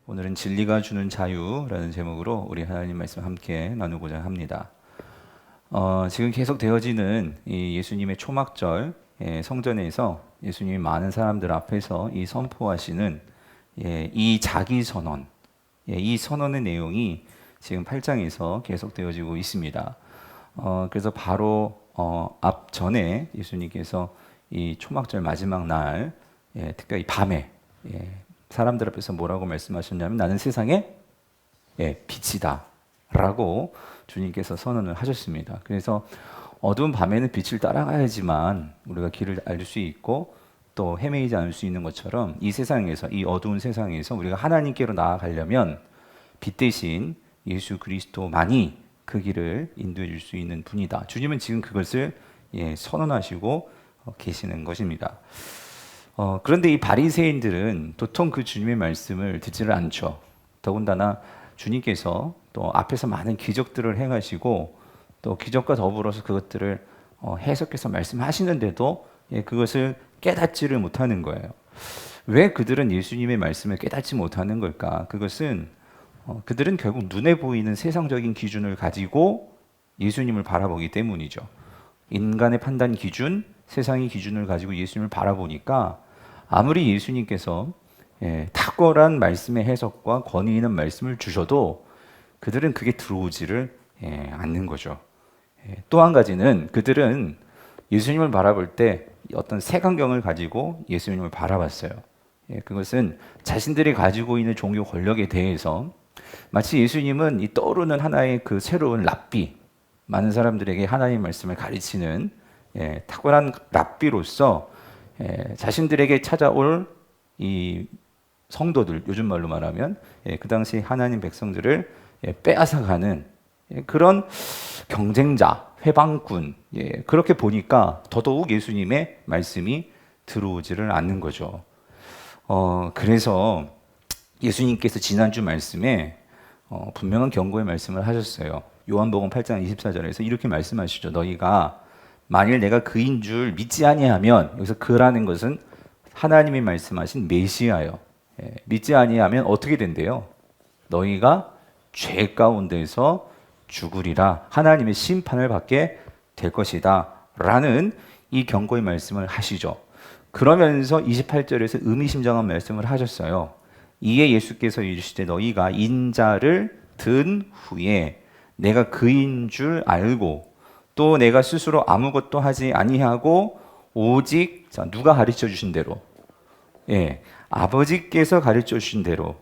오늘은 진리가 주는 자유라는 제목으로 우리 하나님 말씀 함께 나누고자 합니다. 지금 계속 되어지는 이 예수님의 초막절 성전에서 예수님이 많은 사람들 앞에서 이 선포하시는 이 자기 선언, 이 선언의 내용이 지금 8장에서 계속 되어지고 있습니다. 그래서 바로 앞 전에 예수님께서 이 초막절 마지막 날, 특히 이 밤에 사람들 앞에서 뭐라고 말씀하셨냐면 나는 세상의 빛이다 라고 주님께서 선언을 하셨습니다. 그래서 어두운 밤에는 빛을 따라가야지만 우리가 길을 알 수 있고 또 헤매이지 않을 수 있는 것처럼 이 세상에서, 이 어두운 세상에서 우리가 하나님께로 나아가려면 빛 대신 예수 그리스도만이 그 길을 인도해 줄 수 있는 분이다. 주님은 지금 그것을 선언하시고 계시는 것입니다. 그런데 이 바리새인들은 도통 그 주님의 말씀을 듣지를 않죠. 더군다나 주님께서 또 앞에서 많은 기적들을 행하시고 또 기적과 더불어서 그것들을 해석해서 말씀하시는데도 그것을 깨닫지를 못하는 거예요. 왜 그들은 예수님의 말씀을 깨닫지 못하는 걸까? 그것은 그들은 결국 눈에 보이는 세상적인 기준을 가지고 예수님을 바라보기 때문이죠. 인간의 판단 기준, 세상의 기준을 가지고 예수님을 바라보니까 아무리 예수님께서 탁월한 말씀의 해석과 권위 있는 말씀을 주셔도 그들은 그게 들어오지를 않는 거죠. 또 한 가지는 그들은 예수님을 바라볼 때 어떤 색안경을 가지고 예수님을 바라봤어요. 그것은 자신들이 가지고 있는 종교 권력에 대해서 마치 예수님은 이 떠오르는 하나의 그 새로운 랍비, 많은 사람들에게 하나님의 말씀을 가르치는 탁월한 랍비로서 자신들에게 찾아올 이 성도들, 요즘 말로 말하면 그 당시 하나님 백성들을 빼앗아가는 그런 경쟁자, 회방꾼, 그렇게 보니까 더더욱 예수님의 말씀이 들어오지를 않는 거죠. 그래서 예수님께서 지난주 말씀에 분명한 경고의 말씀을 하셨어요. 요한복음 8장 24절에서 이렇게 말씀하시죠. 너희가 만일 내가 그인 줄 믿지 아니하면, 여기서 그라는 것은 하나님이 말씀하신 메시아요. 믿지 아니하면 어떻게 된대요? 너희가 죄 가운데서 죽으리라. 하나님의 심판을 받게 될 것이다 라는 이 경고의 말씀을 하시죠. 그러면서 28절에서 의미심장한 말씀을 하셨어요. 이에 예수께서 이르시되 너희가 인자를 든 후에 내가 그인 줄 알고 또 내가 스스로 아무것도 하지 아니하고 오직 누가 가르쳐 주신 대로 아버지께서 가르쳐 주신 대로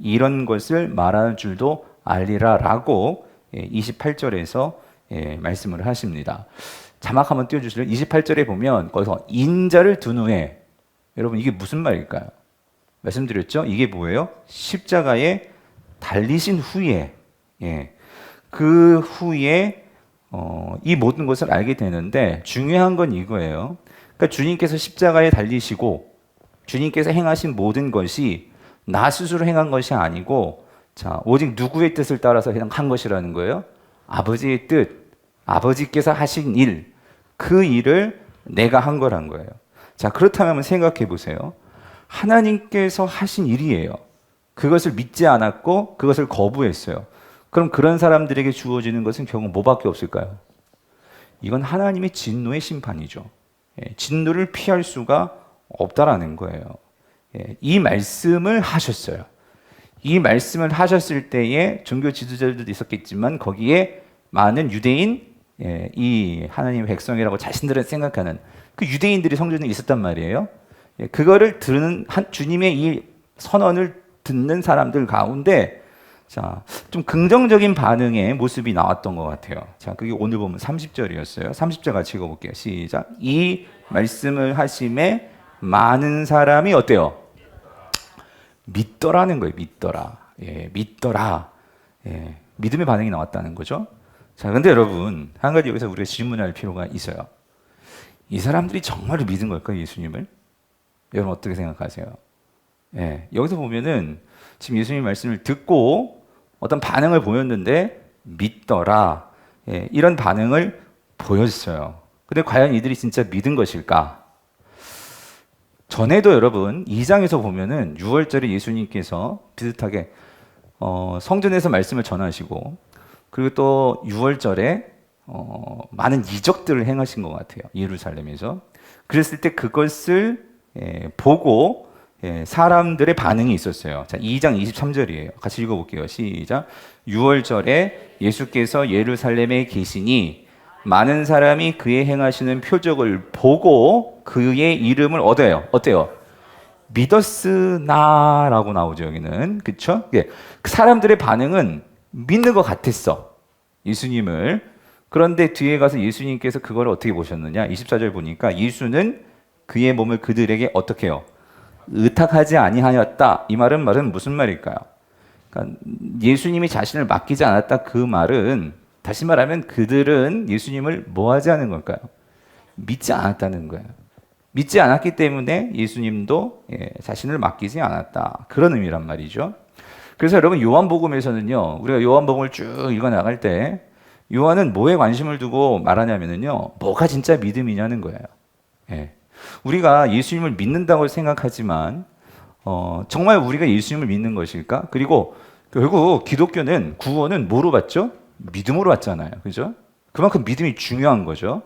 이런 것을 말하는 줄도 알리라 라고 28절에서 말씀을 하십니다. 자막 한번 띄워주실래요? 28절에 보면 거기서 인자를 둔 후에, 여러분 이게 무슨 말일까요? 말씀드렸죠? 이게 뭐예요? 십자가에 달리신 후에 그 후에 이 모든 것을 알게 되는데 중요한 건 이거예요. 그러니까 주님께서 십자가에 달리시고 주님께서 행하신 모든 것이 나 스스로 행한 것이 아니고 오직 누구의 뜻을 따라서 한 것이라는 거예요? 아버지의 뜻, 아버지께서 하신 일, 그 일을 내가 한 거란 거예요. 그렇다면 한번 생각해 보세요. 하나님께서 하신 일이에요. 그것을 믿지 않았고 그것을 거부했어요. 그럼 그런 사람들에게 주어지는 것은 결국 뭐밖에 없을까요? 이건 하나님의 진노의 심판이죠. 진노를 피할 수가 없다라는 거예요. 이 말씀을 하셨어요. 이 말씀을 하셨을 때에 종교 지도자들도 있었겠지만 거기에 많은 유대인, 이 하나님의 백성이라고 자신들은 생각하는 그 유대인들이 성전에 있었단 말이에요. 그거를 들은 주님의 이 선언을 듣는 사람들 가운데 좀 긍정적인 반응의 모습이 나왔던 것 같아요. 그게 오늘 보면 30절이었어요. 30절 같이 읽어볼게요. 시작. 이 말씀을 하심에 많은 사람이 어때요? 믿더라는 거예요. 믿더라. 믿더라. 믿음의 반응이 나왔다는 거죠. 근데 여러분, 한 가지 여기서 우리가 질문할 필요가 있어요. 이 사람들이 정말로 믿은 걸까요, 예수님을? 여러분 어떻게 생각하세요? 여기서 보면은 지금 예수님 말씀을 듣고 어떤 반응을 보였는데 믿더라. 이런 반응을 보였어요. 근데 과연 이들이 진짜 믿은 것일까? 전에도 여러분 2장에서 보면은 6월절에 예수님께서 비슷하게 성전에서 말씀을 전하시고 그리고 또 6월절에 많은 이적들을 행하신 것 같아요. 예루살렘에서. 그랬을 때 그것을 보고 사람들의 반응이 있었어요. 자, 2장 23절이에요. 같이 읽어볼게요. 시작. 6월절에 예수께서 예루살렘에 계시니 많은 사람이 그의 행하시는 표적을 보고 그의 이름을 얻어요. 어때요? 믿었으나라고 나오죠. 여기는. 그쵸? 사람들의 반응은 믿는 것 같았어. 예수님을. 그런데 뒤에 가서 예수님께서 그걸 어떻게 보셨느냐? 24절 보니까 예수는 그의 몸을 그들에게 어떻게 해요? 의탁하지 아니하였다. 이 말은 무슨 말일까요? 그러니까 예수님이 자신을 맡기지 않았다. 그 말은 다시 말하면 그들은 예수님을 뭐 하지 않은 걸까요? 믿지 않았다는 거예요. 믿지 않았기 때문에 예수님도 자신을 맡기지 않았다. 그런 의미란 말이죠. 그래서 여러분 요한복음에서는요. 우리가 요한복음을 쭉 읽어 나갈 때 요한은 뭐에 관심을 두고 말하냐면요. 뭐가 진짜 믿음이냐는 거예요. 우리가 예수님을 믿는다고 생각하지만 정말 우리가 예수님을 믿는 것일까? 그리고 결국 기독교는 구원은 뭐로 받죠? 믿음으로 받잖아요. 그죠? 그만큼 믿음이 중요한 거죠.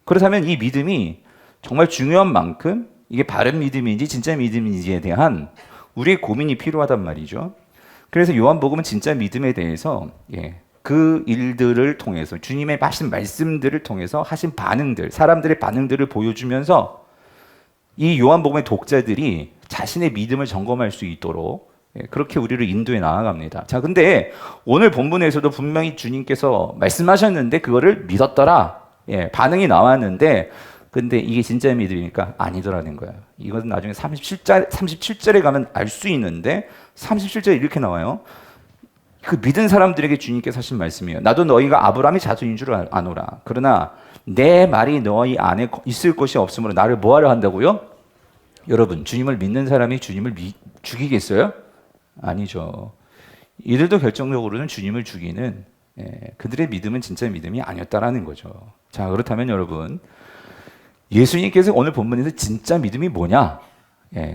그렇다면 이 믿음이 정말 중요한 만큼 이게 바른 믿음인지 진짜 믿음인지에 대한 우리의 고민이 필요하단 말이죠. 그래서 요한복음은 진짜 믿음에 대해서 그 일들을 통해서 주님의 하신 말씀들을 통해서 하신 반응들, 사람들의 반응들을 보여주면서 이 요한복음의 독자들이 자신의 믿음을 점검할 수 있도록 그렇게 우리를 인도해 나아갑니다. 자, 근데 오늘 본문에서도 분명히 주님께서 말씀하셨는데 그거를 믿었더라. 반응이 나왔는데 근데 이게 진짜 믿음이니까 아니더라는 거예요. 이것은 나중에 37절에 가면 알 수 있는데 37절에 이렇게 나와요. 그 믿은 사람들에게 주님께서 하신 말씀이에요. 나도 너희가 아브라함의 자손인 줄 아노라. 그러나 내 말이 너희 안에 있을 것이 없으므로 나를 뭐하려 한다고요? 여러분, 주님을 믿는 사람이 주님을 죽이겠어요? 아니죠. 이들도 결정적으로는 주님을 죽이는 그들의 믿음은 진짜 믿음이 아니었다라는 거죠. 자, 그렇다면 여러분, 예수님께서 오늘 본문에서 진짜 믿음이 뭐냐?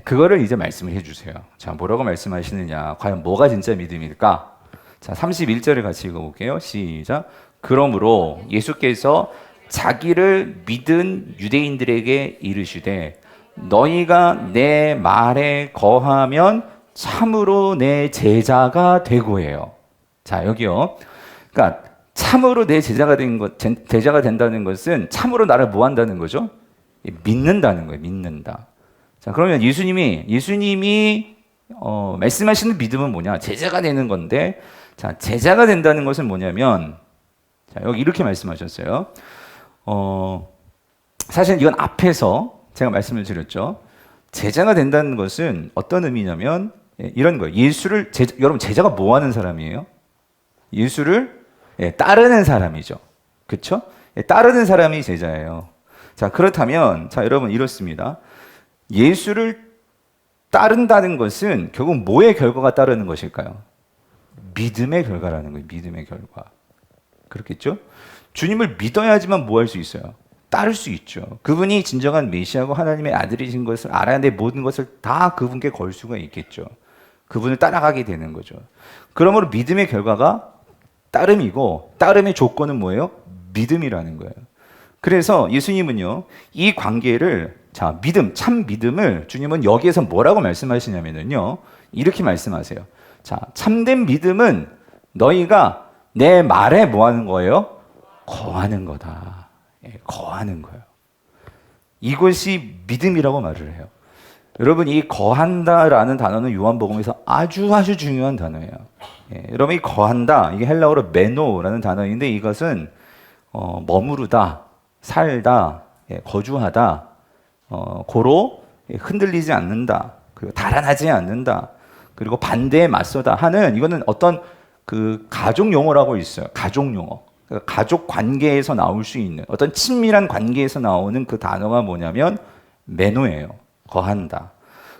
그거를 이제 말씀을 해주세요. 자, 뭐라고 말씀하시느냐? 과연 뭐가 진짜 믿음일까? 자, 31절을 같이 읽어볼게요. 시작. 그러므로 예수께서 자기를 믿은 유대인들에게 이르시되 너희가 내 말에 거하면 참으로 내 제자가 되고 해요. 자, 여기요. 그러니까 참으로 내 제자가 된다는 것은 참으로 나를 뭐 한다는 거죠? 믿는다는 거예요. 믿는다. 자, 그러면 예수님이 말씀하시는 믿음은 뭐냐? 제자가 되는 건데, 자, 제자가 된다는 것은 뭐냐면, 자, 여기 이렇게 말씀하셨어요. 사실 이건 앞에서 제가 말씀을 드렸죠. 제자가 된다는 것은 어떤 의미냐면 이런 거예요. 여러분 제자가 뭐 하는 사람이에요? 예수를 따르는 사람이죠. 그렇죠? 따르는 사람이 제자예요. 자, 그렇다면 자, 여러분 이렇습니다. 예수를 따른다는 것은 결국 뭐의 결과가 따르는 것일까요? 믿음의 결과라는 거예요. 믿음의 결과. 그렇겠죠? 주님을 믿어야지만 뭐 할 수 있어요? 따를 수 있죠. 그분이 진정한 메시아고 하나님의 아들이신 것을 알아야 내 모든 것을 다 그분께 걸 수가 있겠죠. 그분을 따라가게 되는 거죠. 그러므로 믿음의 결과가 따름이고 따름의 조건은 뭐예요? 믿음이라는 거예요. 그래서 예수님은요, 이 관계를 자, 참 믿음을 주님은 여기에서 뭐라고 말씀하시냐면요, 이렇게 말씀하세요. 자, 참된 믿음은 너희가 내 말에 뭐 하는 거예요? 거하는 거다. 거하는 거예요. 이것이 믿음이라고 말을 해요. 여러분, 이 거한다라는 단어는 요한복음에서 아주 중요한 단어예요. 여러분, 이 거한다, 이게 헬라어로 메노라는 단어인데 이것은 머무르다, 살다, 거주하다, 고로 흔들리지 않는다, 그리고 달아나지 않는다, 그리고 반대에 맞서다 하는, 이거는 어떤 그 가족 용어라고 있어요. 가족 용어. 가족 관계에서 나올 수 있는 어떤 친밀한 관계에서 나오는 그 단어가 뭐냐면 메노예요. 거한다.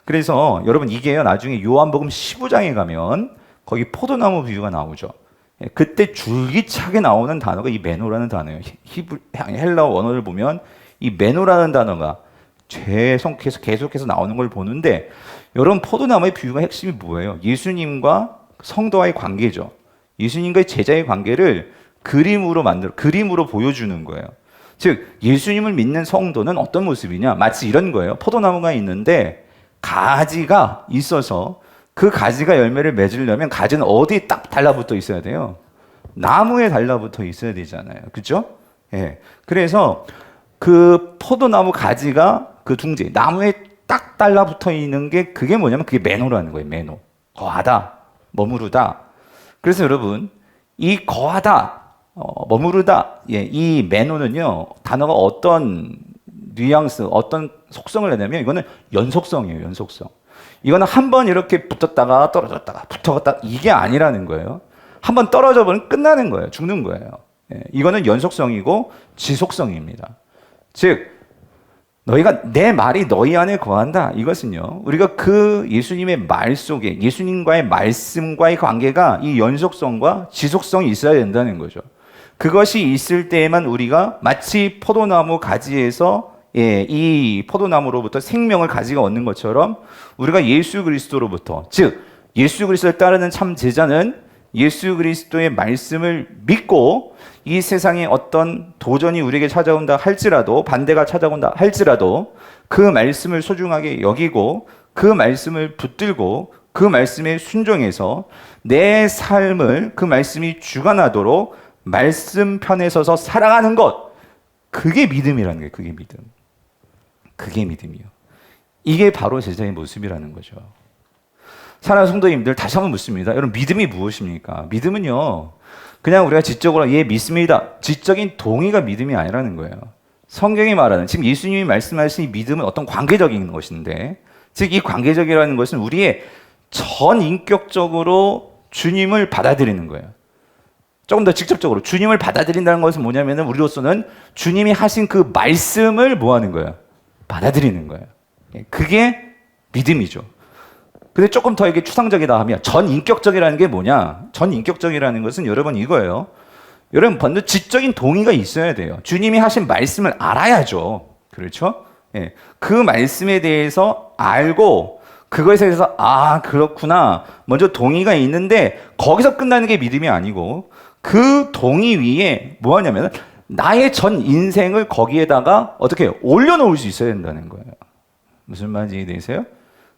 그래서 여러분 이게요, 나중에 요한복음 15장에 가면 거기 포도나무 비유가 나오죠. 그때 줄기차게 나오는 단어가 이 메노라는 단어예요. 헬라어 원어를 보면 이 메노라는 단어가 계속해서 나오는 걸 보는데 여러분 포도나무의 비유가 핵심이 뭐예요? 예수님과 성도와의 관계죠. 예수님과의 제자의 관계를 그림으로 보여주는 거예요. 즉 예수님을 믿는 성도는 어떤 모습이냐? 마치 이런 거예요. 포도나무가 있는데 가지가 있어서 그 가지가 열매를 맺으려면 가지는 어디에 딱 달라붙어 있어야 돼요? 나무에 달라붙어 있어야 되잖아요. 그렇죠? 예. 그래서 그 포도나무 가지가 그 둥지 나무에 딱 달라붙어 있는 게 그게 뭐냐면 그게 매노라는 거예요. 매노. 거하다, 머무르다. 그래서 여러분 이 거하다, 머무르다, 이 매노는요 단어가 어떤 뉘앙스, 어떤 속성을 내냐면 이거는 연속성이에요. 연속성. 이거는 한 번 이렇게 붙었다가 떨어졌다가 붙었다가 이게 아니라는 거예요. 한 번 떨어져 버리면 끝나는 거예요. 죽는 거예요. 이거는 연속성이고 지속성입니다. 즉 너희가 내 말이 너희 안에 거한다. 이것은요 우리가 그 예수님의 말 속에 예수님과의 말씀과의 관계가 이 연속성과 지속성이 있어야 된다는 거죠. 그것이 있을 때에만 우리가 마치 포도나무 가지에서 이 포도나무로부터 생명을 가지고 얻는 것처럼 우리가 예수 그리스도로부터, 즉 예수 그리스도를 따르는 참 제자는 예수 그리스도의 말씀을 믿고 이 세상에 어떤 도전이 우리에게 찾아온다 할지라도, 반대가 찾아온다 할지라도 그 말씀을 소중하게 여기고 그 말씀을 붙들고 그 말씀에 순종해서 내 삶을 그 말씀이 주관하도록 말씀 편에 서서 살아가는 것, 그게 믿음이라는 거예요. 그게 믿음. 그게 믿음이요. 이게 바로 제자의 모습이라는 거죠. 사랑하는 성도님들, 다시 한번 묻습니다. 여러분, 믿음이 무엇입니까? 믿음은요, 그냥 우리가 지적으로 믿습니다. 지적인 동의가 믿음이 아니라는 거예요. 성경이 말하는, 지금 예수님이 말씀하신 이 믿음은 어떤 관계적인 것인데, 즉 이 관계적이라는 것은 우리의 전 인격적으로 주님을 받아들이는 거예요. 조금 더 직접적으로 주님을 받아들인다는 것은 뭐냐면 우리로서는 주님이 하신 그 말씀을 뭐 하는 거예요? 받아들이는 거예요. 그게 믿음이죠. 근데 조금 더 이게 추상적이다 하면 전인격적이라는 게 뭐냐? 전인격적이라는 것은 여러분 이거예요. 여러분 먼저 지적인 동의가 있어야 돼요. 주님이 하신 말씀을 알아야죠. 그렇죠? 예. 그 말씀에 대해서 알고 그것에 대해서 아 그렇구나 먼저 동의가 있는데 거기서 끝나는 게 믿음이 아니고 그 동의 위에 뭐 하냐면 나의 전 인생을 거기에다가 어떻게 올려놓을 수 있어야 된다는 거예요. 무슨 말인지 이해되세요?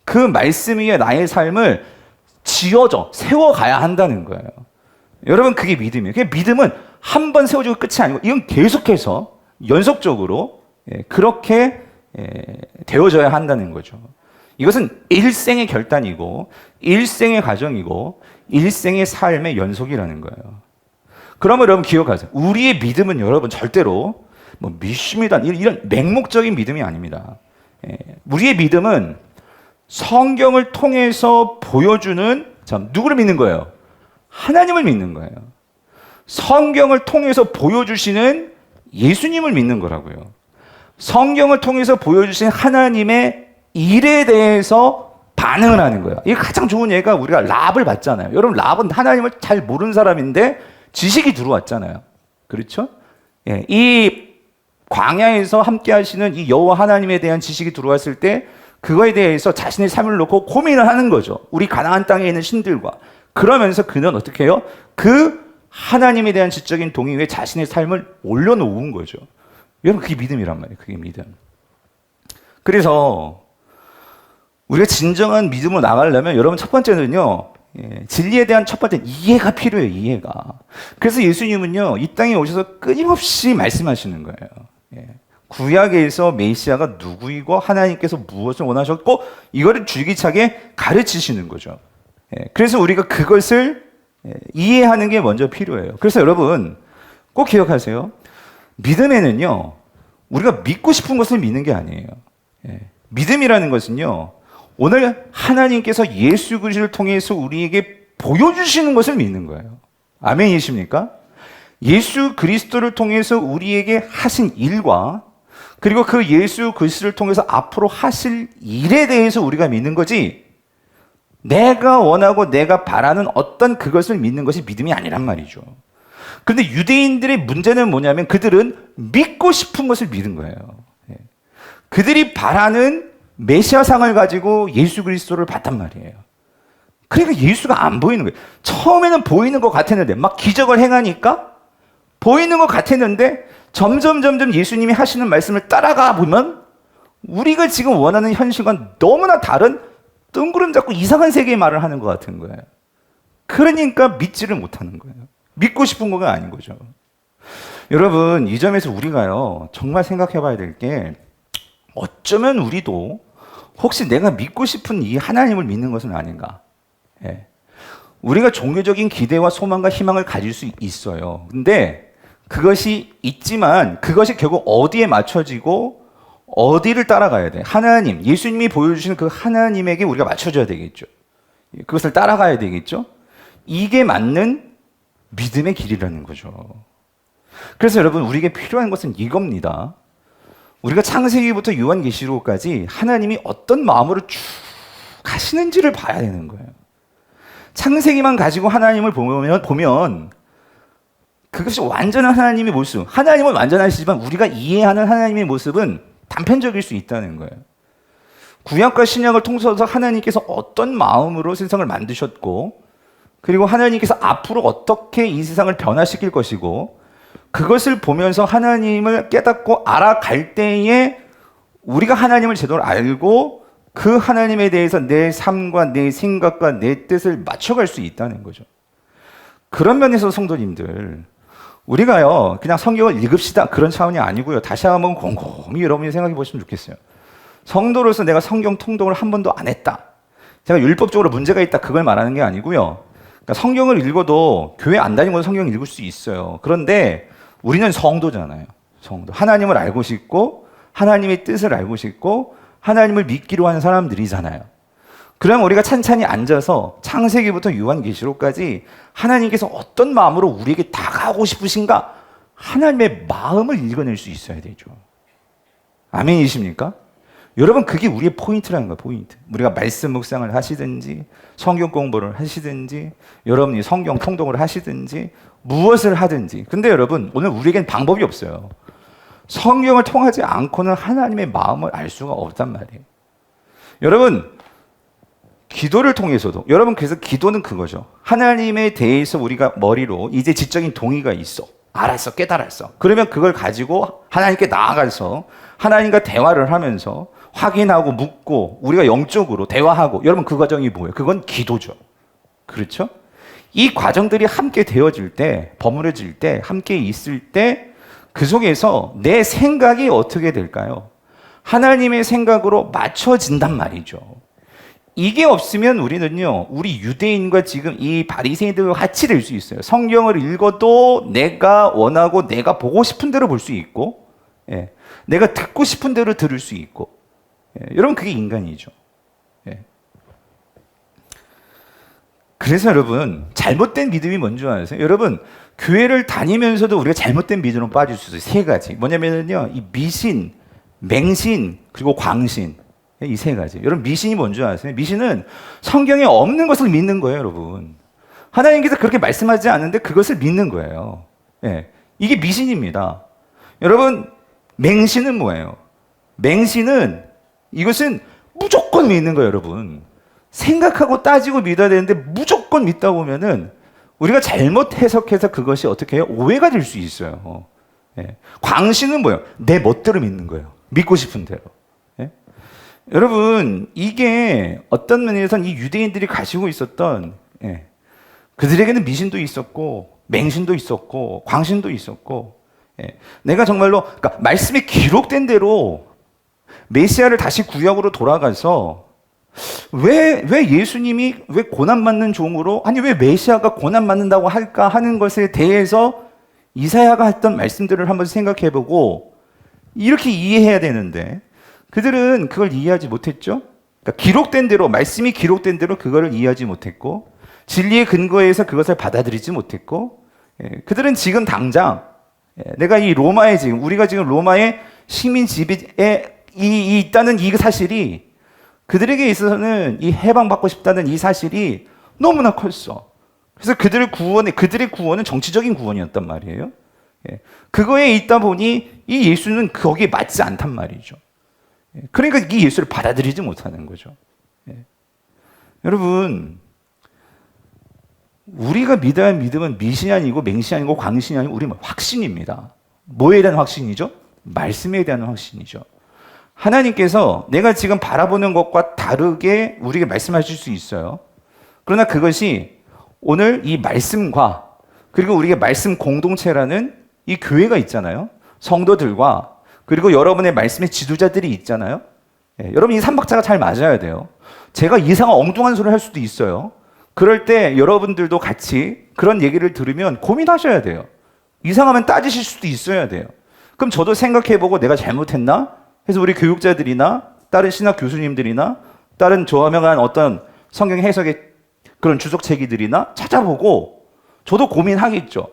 그 말씀 위에 나의 삶을 세워가야 한다는 거예요. 여러분 그게 믿음이에요. 믿음은 한 번 세워지고 끝이 아니고 이건 계속해서 연속적으로 그렇게 되어져야 한다는 거죠. 이것은 일생의 결단이고 일생의 과정이고 일생의 삶의 연속이라는 거예요. 그러면 여러분 기억하세요. 우리의 믿음은 여러분 절대로 뭐 믿습니다 이런 맹목적인 믿음이 아닙니다. 우리의 믿음은 성경을 통해서 보여주는 누구를 믿는 거예요? 하나님을 믿는 거예요. 성경을 통해서 보여주시는 예수님을 믿는 거라고요. 성경을 통해서 보여주신 하나님의 일에 대해서 반응을 하는 거예요. 이게 가장 좋은 예가 우리가 랍을 봤잖아요. 여러분 랍은 하나님을 잘 모르는 사람인데 지식이 들어왔잖아요. 그렇죠? 이 광야에서 함께 하시는 이 여호와 하나님에 대한 지식이 들어왔을 때 그거에 대해서 자신의 삶을 놓고 고민을 하는 거죠. 우리 가나안 땅에 있는 신들과. 그러면서 그는 어떻게 해요? 그 하나님에 대한 지적인 동의 위에 자신의 삶을 올려놓은 거죠. 여러분 그게 믿음이란 말이에요. 그게 믿음. 그래서 우리가 진정한 믿음으로 나가려면 여러분 첫 번째는요. 진리에 대한 첫 번째 이해가 필요해요. 이해가. 그래서 예수님은요. 이 땅에 오셔서 끊임없이 말씀하시는 거예요. 구약에서 메시아가 누구이고 하나님께서 무엇을 원하셨고 이거를 줄기차게 가르치시는 거죠. 그래서 우리가 그것을 이해하는 게 먼저 필요해요. 그래서 여러분 꼭 기억하세요. 믿음에는요. 우리가 믿고 싶은 것을 믿는 게 아니에요. 믿음이라는 것은요. 오늘 하나님께서 예수 그리스도를 통해서 우리에게 보여주시는 것을 믿는 거예요. 아멘이십니까? 예수 그리스도를 통해서 우리에게 하신 일과 그리고 그 예수 그리스도를 통해서 앞으로 하실 일에 대해서 우리가 믿는 거지 내가 원하고 내가 바라는 어떤 그것을 믿는 것이 믿음이 아니란 말이죠. 그런데 유대인들의 문제는 뭐냐면 그들은 믿고 싶은 것을 믿은 거예요. 그들이 바라는 메시아상을 가지고 예수 그리스도를 봤단 말이에요. 그러니까 예수가 안 보이는 거예요. 처음에는 보이는 것 같았는데 막 기적을 행하니까 보이는 것 같았는데 점점 예수님이 하시는 말씀을 따라가 보면 우리가 지금 원하는 현실과 너무나 다른 뜬구름 잡고 이상한 세계의 말을 하는 것 같은 거예요. 그러니까 믿지를 못하는 거예요. 믿고 싶은 거가 아닌 거죠. 여러분, 이 점에서 우리가요, 정말 생각해 봐야 될 게, 어쩌면 우리도 혹시 내가 믿고 싶은 이 하나님을 믿는 것은 아닌가. 예. 우리가 종교적인 기대와 소망과 희망을 가질 수 있어요. 근데 그것이 있지만 그것이 결국 어디에 맞춰지고 어디를 따라가야 돼? 하나님, 예수님이 보여주시는 그 하나님에게 우리가 맞춰줘야 되겠죠. 그것을 따라가야 되겠죠. 이게 맞는 믿음의 길이라는 거죠. 그래서 여러분, 우리에게 필요한 것은 이겁니다. 우리가 창세기부터 요한계시록까지 하나님이 어떤 마음으로 쭉 가시는지를 봐야 되는 거예요. 창세기만 가지고 하나님을 보면 그것이 완전한 하나님의 모습, 하나님은 완전하시지만 우리가 이해하는 하나님의 모습은 단편적일 수 있다는 거예요. 구약과 신약을 통해서 하나님께서 어떤 마음으로 세상을 만드셨고, 그리고 하나님께서 앞으로 어떻게 이 세상을 변화시킬 것이고, 그것을 보면서 하나님을 깨닫고 알아갈 때에 우리가 하나님을 제대로 알고 그 하나님에 대해서 내 삶과 내 생각과 내 뜻을 맞춰갈 수 있다는 거죠. 그런 면에서 성도님들, 우리가요 그냥 성경을 읽읍시다 그런 차원이 아니고요, 다시 한번 곰곰이 여러분이 생각해 보시면 좋겠어요. 성도로서 내가 성경 통독을 한 번도 안 했다, 제가 율법적으로 문제가 있다, 그걸 말하는 게 아니고요. 그러니까 성경을 읽어도 교회 안 다니고도 성경 읽을 수 있어요. 그런데 우리는 성도잖아요. 성도. 하나님을 알고 싶고 하나님의 뜻을 알고 싶고 하나님을 믿기로 하는 사람들이잖아요. 그럼 우리가 찬찬히 앉아서 창세기부터 요한계시록까지 하나님께서 어떤 마음으로 우리에게 다가오고 싶으신가, 하나님의 마음을 읽어낼 수 있어야 되죠. 아멘이십니까? 여러분, 그게 우리의 포인트라는 거예요. 포인트. 우리가 말씀 묵상을 하시든지 성경 공부를 하시든지 여러분이 성경 통독을 하시든지 무엇을 하든지. 근데 여러분, 오늘 우리에겐 방법이 없어요. 성경을 통하지 않고는 하나님의 마음을 알 수가 없단 말이에요. 여러분, 기도를 통해서도, 여러분, 그래서 기도는 그거죠. 하나님에 대해서 우리가 머리로 이제 지적인 동의가 있어. 알았어, 깨달았어. 그러면 그걸 가지고 하나님께 나아가서 하나님과 대화를 하면서 확인하고 묻고 우리가 영적으로 대화하고, 여러분 그 과정이 뭐예요? 그건 기도죠. 그렇죠? 이 과정들이 함께 되어질 때, 버무려질 때, 함께 있을 때 그 속에서 내 생각이 어떻게 될까요? 하나님의 생각으로 맞춰진단 말이죠. 이게 없으면 우리는요, 우리 유대인과 지금 이 바리새인들과 같이 될 수 있어요. 성경을 읽어도 내가 원하고 내가 보고 싶은 대로 볼 수 있고, 예, 내가 듣고 싶은 대로 들을 수 있고, 예, 여러분 그게 인간이죠. 예. 그래서 여러분, 잘못된 믿음이 뭔지 아세요? 여러분, 교회를 다니면서도 우리가 잘못된 믿음으로 빠질 수 있어요. 세 가지. 뭐냐면요, 이 미신, 맹신, 그리고 광신. 이 세 가지. 여러분, 미신이 뭔지 아세요? 미신은 성경에 없는 것을 믿는 거예요, 여러분. 하나님께서 그렇게 말씀하지 않는데 그것을 믿는 거예요. 예. 이게 미신입니다. 여러분, 맹신은 뭐예요? 맹신은 이것은 무조건 믿는 거예요, 여러분. 생각하고 따지고 믿어야 되는데 무조건 믿다 보면은 우리가 잘못 해석해서 그것이 어떻게 해요? 오해가 될 수 있어요. 예. 광신은 뭐예요? 내 멋대로 믿는 거예요. 믿고 싶은 대로. 예? 여러분, 이게 어떤 면에서는 이 유대인들이 가지고 있었던, 예, 그들에게는 미신도 있었고 맹신도 있었고 광신도 있었고, 예, 내가 정말로, 그러니까 말씀에 기록된 대로 메시아를 다시 구약으로 돌아가서 왜 예수님이 왜 고난받는 종으로, 아니 왜 메시아가 고난받는다고 할까 하는 것에 대해서 이사야가 했던 말씀들을 한번 생각해보고 이렇게 이해해야 되는데 그들은 그걸 이해하지 못했죠. 그러니까 기록된 대로, 말씀이 기록된 대로 그거를 이해하지 못했고 진리의 근거에서 그것을 받아들이지 못했고, 예, 그들은 지금 당장, 예, 내가 이 로마에 지금, 우리가 지금 로마의 식민 지배에 있다는 이 사실이 그들에게 있어서는 이 해방받고 싶다는 이 사실이 너무나 컸어. 그래서 그들의 구원은 정치적인 구원이었단 말이에요. 예. 그거에 있다 보니 이 예수는 거기에 맞지 않단 말이죠. 그러니까 이 예수를 받아들이지 못하는 거죠. 여러분, 우리가 믿어야 할 믿음은 미신이 아니고 맹신이 아니고 광신이 아니고 우리 확신입니다. 뭐에 대한 확신이죠? 말씀에 대한 확신이죠. 하나님께서 내가 지금 바라보는 것과 다르게 우리에게 말씀하실 수 있어요. 그러나 그것이 오늘 이 말씀과 그리고 우리에게 말씀 공동체라는 이 교회가 있잖아요. 성도들과 그리고 여러분의 말씀의 지도자들이 있잖아요. 여러분 이 삼박자가 잘 맞아야 돼요. 제가 이상한 엉뚱한 소리를 할 수도 있어요. 그럴 때 여러분들도 같이 그런 얘기를 들으면 고민하셔야 돼요. 이상하면 따지실 수도 있어야 돼요. 그럼 저도 생각해보고 내가 잘못했나? 해서 우리 교육자들이나 다른 신학 교수님들이나 다른 저명한 어떤 성경 해석의 그런 주석체기들이나 찾아보고 저도 고민하겠죠.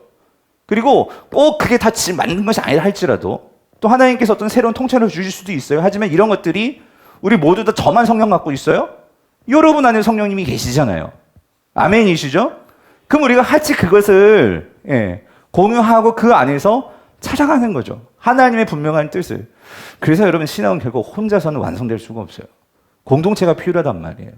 그리고 꼭 그게 다 맞는 것이 아니라 할지라도 또 하나님께서 어떤 새로운 통찰을 주실 수도 있어요. 하지만 이런 것들이 우리 모두 다 저만 성령 갖고 있어요? 여러분 안에 성령님이 계시잖아요. 아멘이시죠? 그럼 우리가 같이 그것을 공유하고 그 안에서 찾아가는 거죠. 하나님의 분명한 뜻을. 그래서 여러분 신앙은 결국 혼자서는 완성될 수가 없어요. 공동체가 필요하단 말이에요.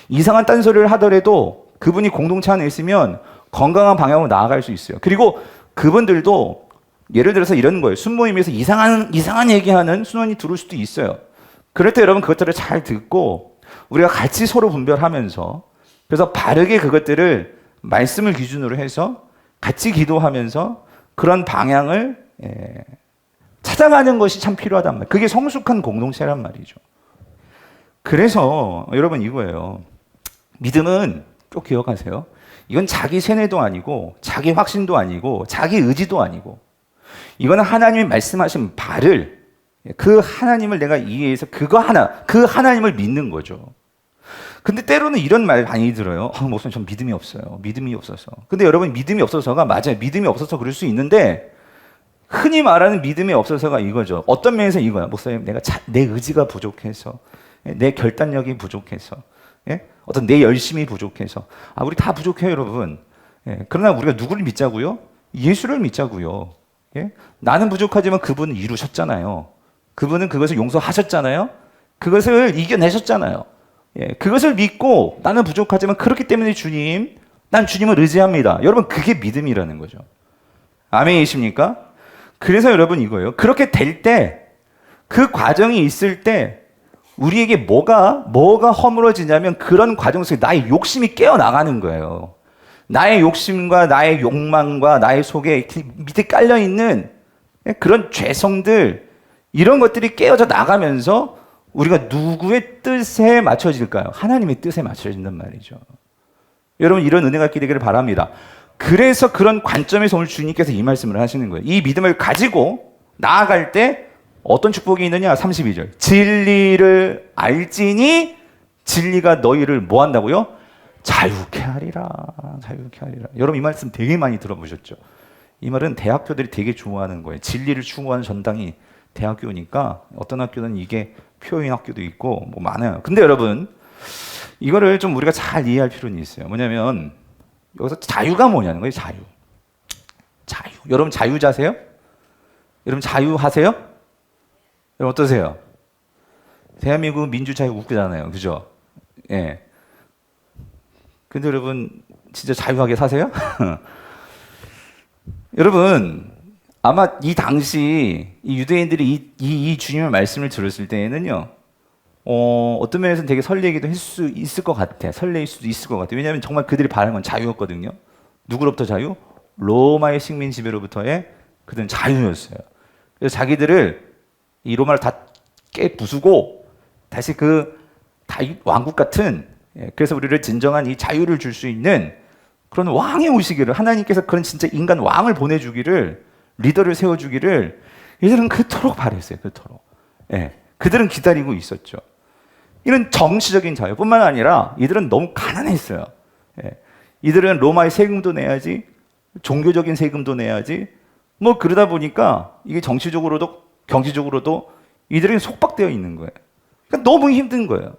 이상한 딴소리를 하더라도 그분이 공동체 안에 있으면 건강한 방향으로 나아갈 수 있어요. 그리고 그분들도 예를 들어서 이런 거예요. 순모임에서 이상한 얘기하는 순원이 들어올 수도 있어요. 그럴 때 여러분 그것들을 잘 듣고 우리가 같이 서로 분별하면서 그래서 바르게 그것들을 말씀을 기준으로 해서 같이 기도하면서 그런 방향을 찾아가는 것이 참 필요하단 말이에요. 그게 성숙한 공동체란 말이죠. 그래서 여러분 이거예요. 믿음은 꼭 기억하세요. 이건 자기 세뇌도 아니고 자기 확신도 아니고 자기 의지도 아니고 이거는 하나님이 말씀하신 바를 그 하나님을 내가 이해해서 그 하나님을 믿는 거죠. 근데 때로는 이런 말 많이 들어요. 목사님 전 믿음이 없어요. 믿음이 없어서. 근데 여러분 믿음이 없어서가 맞아요. 믿음이 없어서 그럴 수 있는데 흔히 말하는 믿음이 없어서가 이거죠. 어떤 면에서 이거야. 목사님 내 의지가 부족해서 내 결단력이 부족해서 어떤 내 열심이 부족해서 우리 다 부족해요 여러분. 그러나 우리가 누구를 믿자고요? 예수를 믿자고요. 나는 부족하지만 그분은 이루셨잖아요. 그분은 그것을 용서하셨잖아요. 그것을 이겨내셨잖아요. 그것을 믿고 나는 부족하지만 그렇기 때문에 난 주님을 의지합니다. 여러분 그게 믿음이라는 거죠. 아멘이십니까? 그래서 여러분 이거예요. 그렇게 될 때 그 과정이 있을 때 우리에게 뭐가 허물어지냐면 그런 과정 속에 나의 욕심이 깨어나가는 거예요. 나의 욕심과 나의 욕망과 나의 속에 밑에 깔려있는 그런 죄성들 이런 것들이 깨어져 나가면서 우리가 누구의 뜻에 맞춰질까요? 하나님의 뜻에 맞춰진단 말이죠. 여러분 이런 은혜가 있게 되기를 바랍니다. 그래서 그런 관점에서 오늘 주님께서 이 말씀을 하시는 거예요. 이 믿음을 가지고 나아갈 때 어떤 축복이 있느냐? 32절. 진리를 알지니 진리가 너희를 뭐 한다고요? 자유케 하리라. 자유케 하리라. 여러분 이 말씀 되게 많이 들어보셨죠? 이 말은 대학교들이 되게 좋아하는 거예요. 진리를 추구하는 전당이 대학교니까 어떤 학교는 이게 표인 학교도 있고 뭐 많아요. 근데 여러분 이거를 좀 우리가 잘 이해할 필요는 있어요. 뭐냐면 여기서 자유가 뭐냐는 거예요. 자유. 여러분 자유자세요? 여러분 자유하세요? 여러분 어떠세요? 대한민국 민주자유국가잖아요. 그죠? 예. 근데 여러분 진짜 자유하게 사세요? 여러분 아마 이 당시 이 유대인들이 이 주님의 말씀을 들었을 때에는요, 어떤 면에서는 되게 설레기도 할 수 있을 것 같아. 설레일 수도 있을 것 같아. 왜냐하면 정말 그들이 바라는 건 자유였거든요. 누구로부터 자유? 로마의 식민 지배로부터의 그들은 자유였어요. 그래서 자기들을 이 로마를 다 깨부수고 다시 그 왕국 같은, 그래서 우리를 진정한 이 자유를 줄 수 있는 그런 왕이 오시기를, 하나님께서 그런 진짜 인간 왕을 보내주기를, 리더를 세워주기를 이들은 그토록 바랬어요. 그토록. 그들은 기다리고 있었죠. 이런 정치적인 자유뿐만 아니라 이들은 너무 가난했어요. 이들은 로마의 세금도 내야지, 종교적인 세금도 내야지, 뭐 그러다 보니까 이게 정치적으로도 경제적으로도 이들에게 속박되어 있는 거예요. 그러니까 너무 힘든 거예요.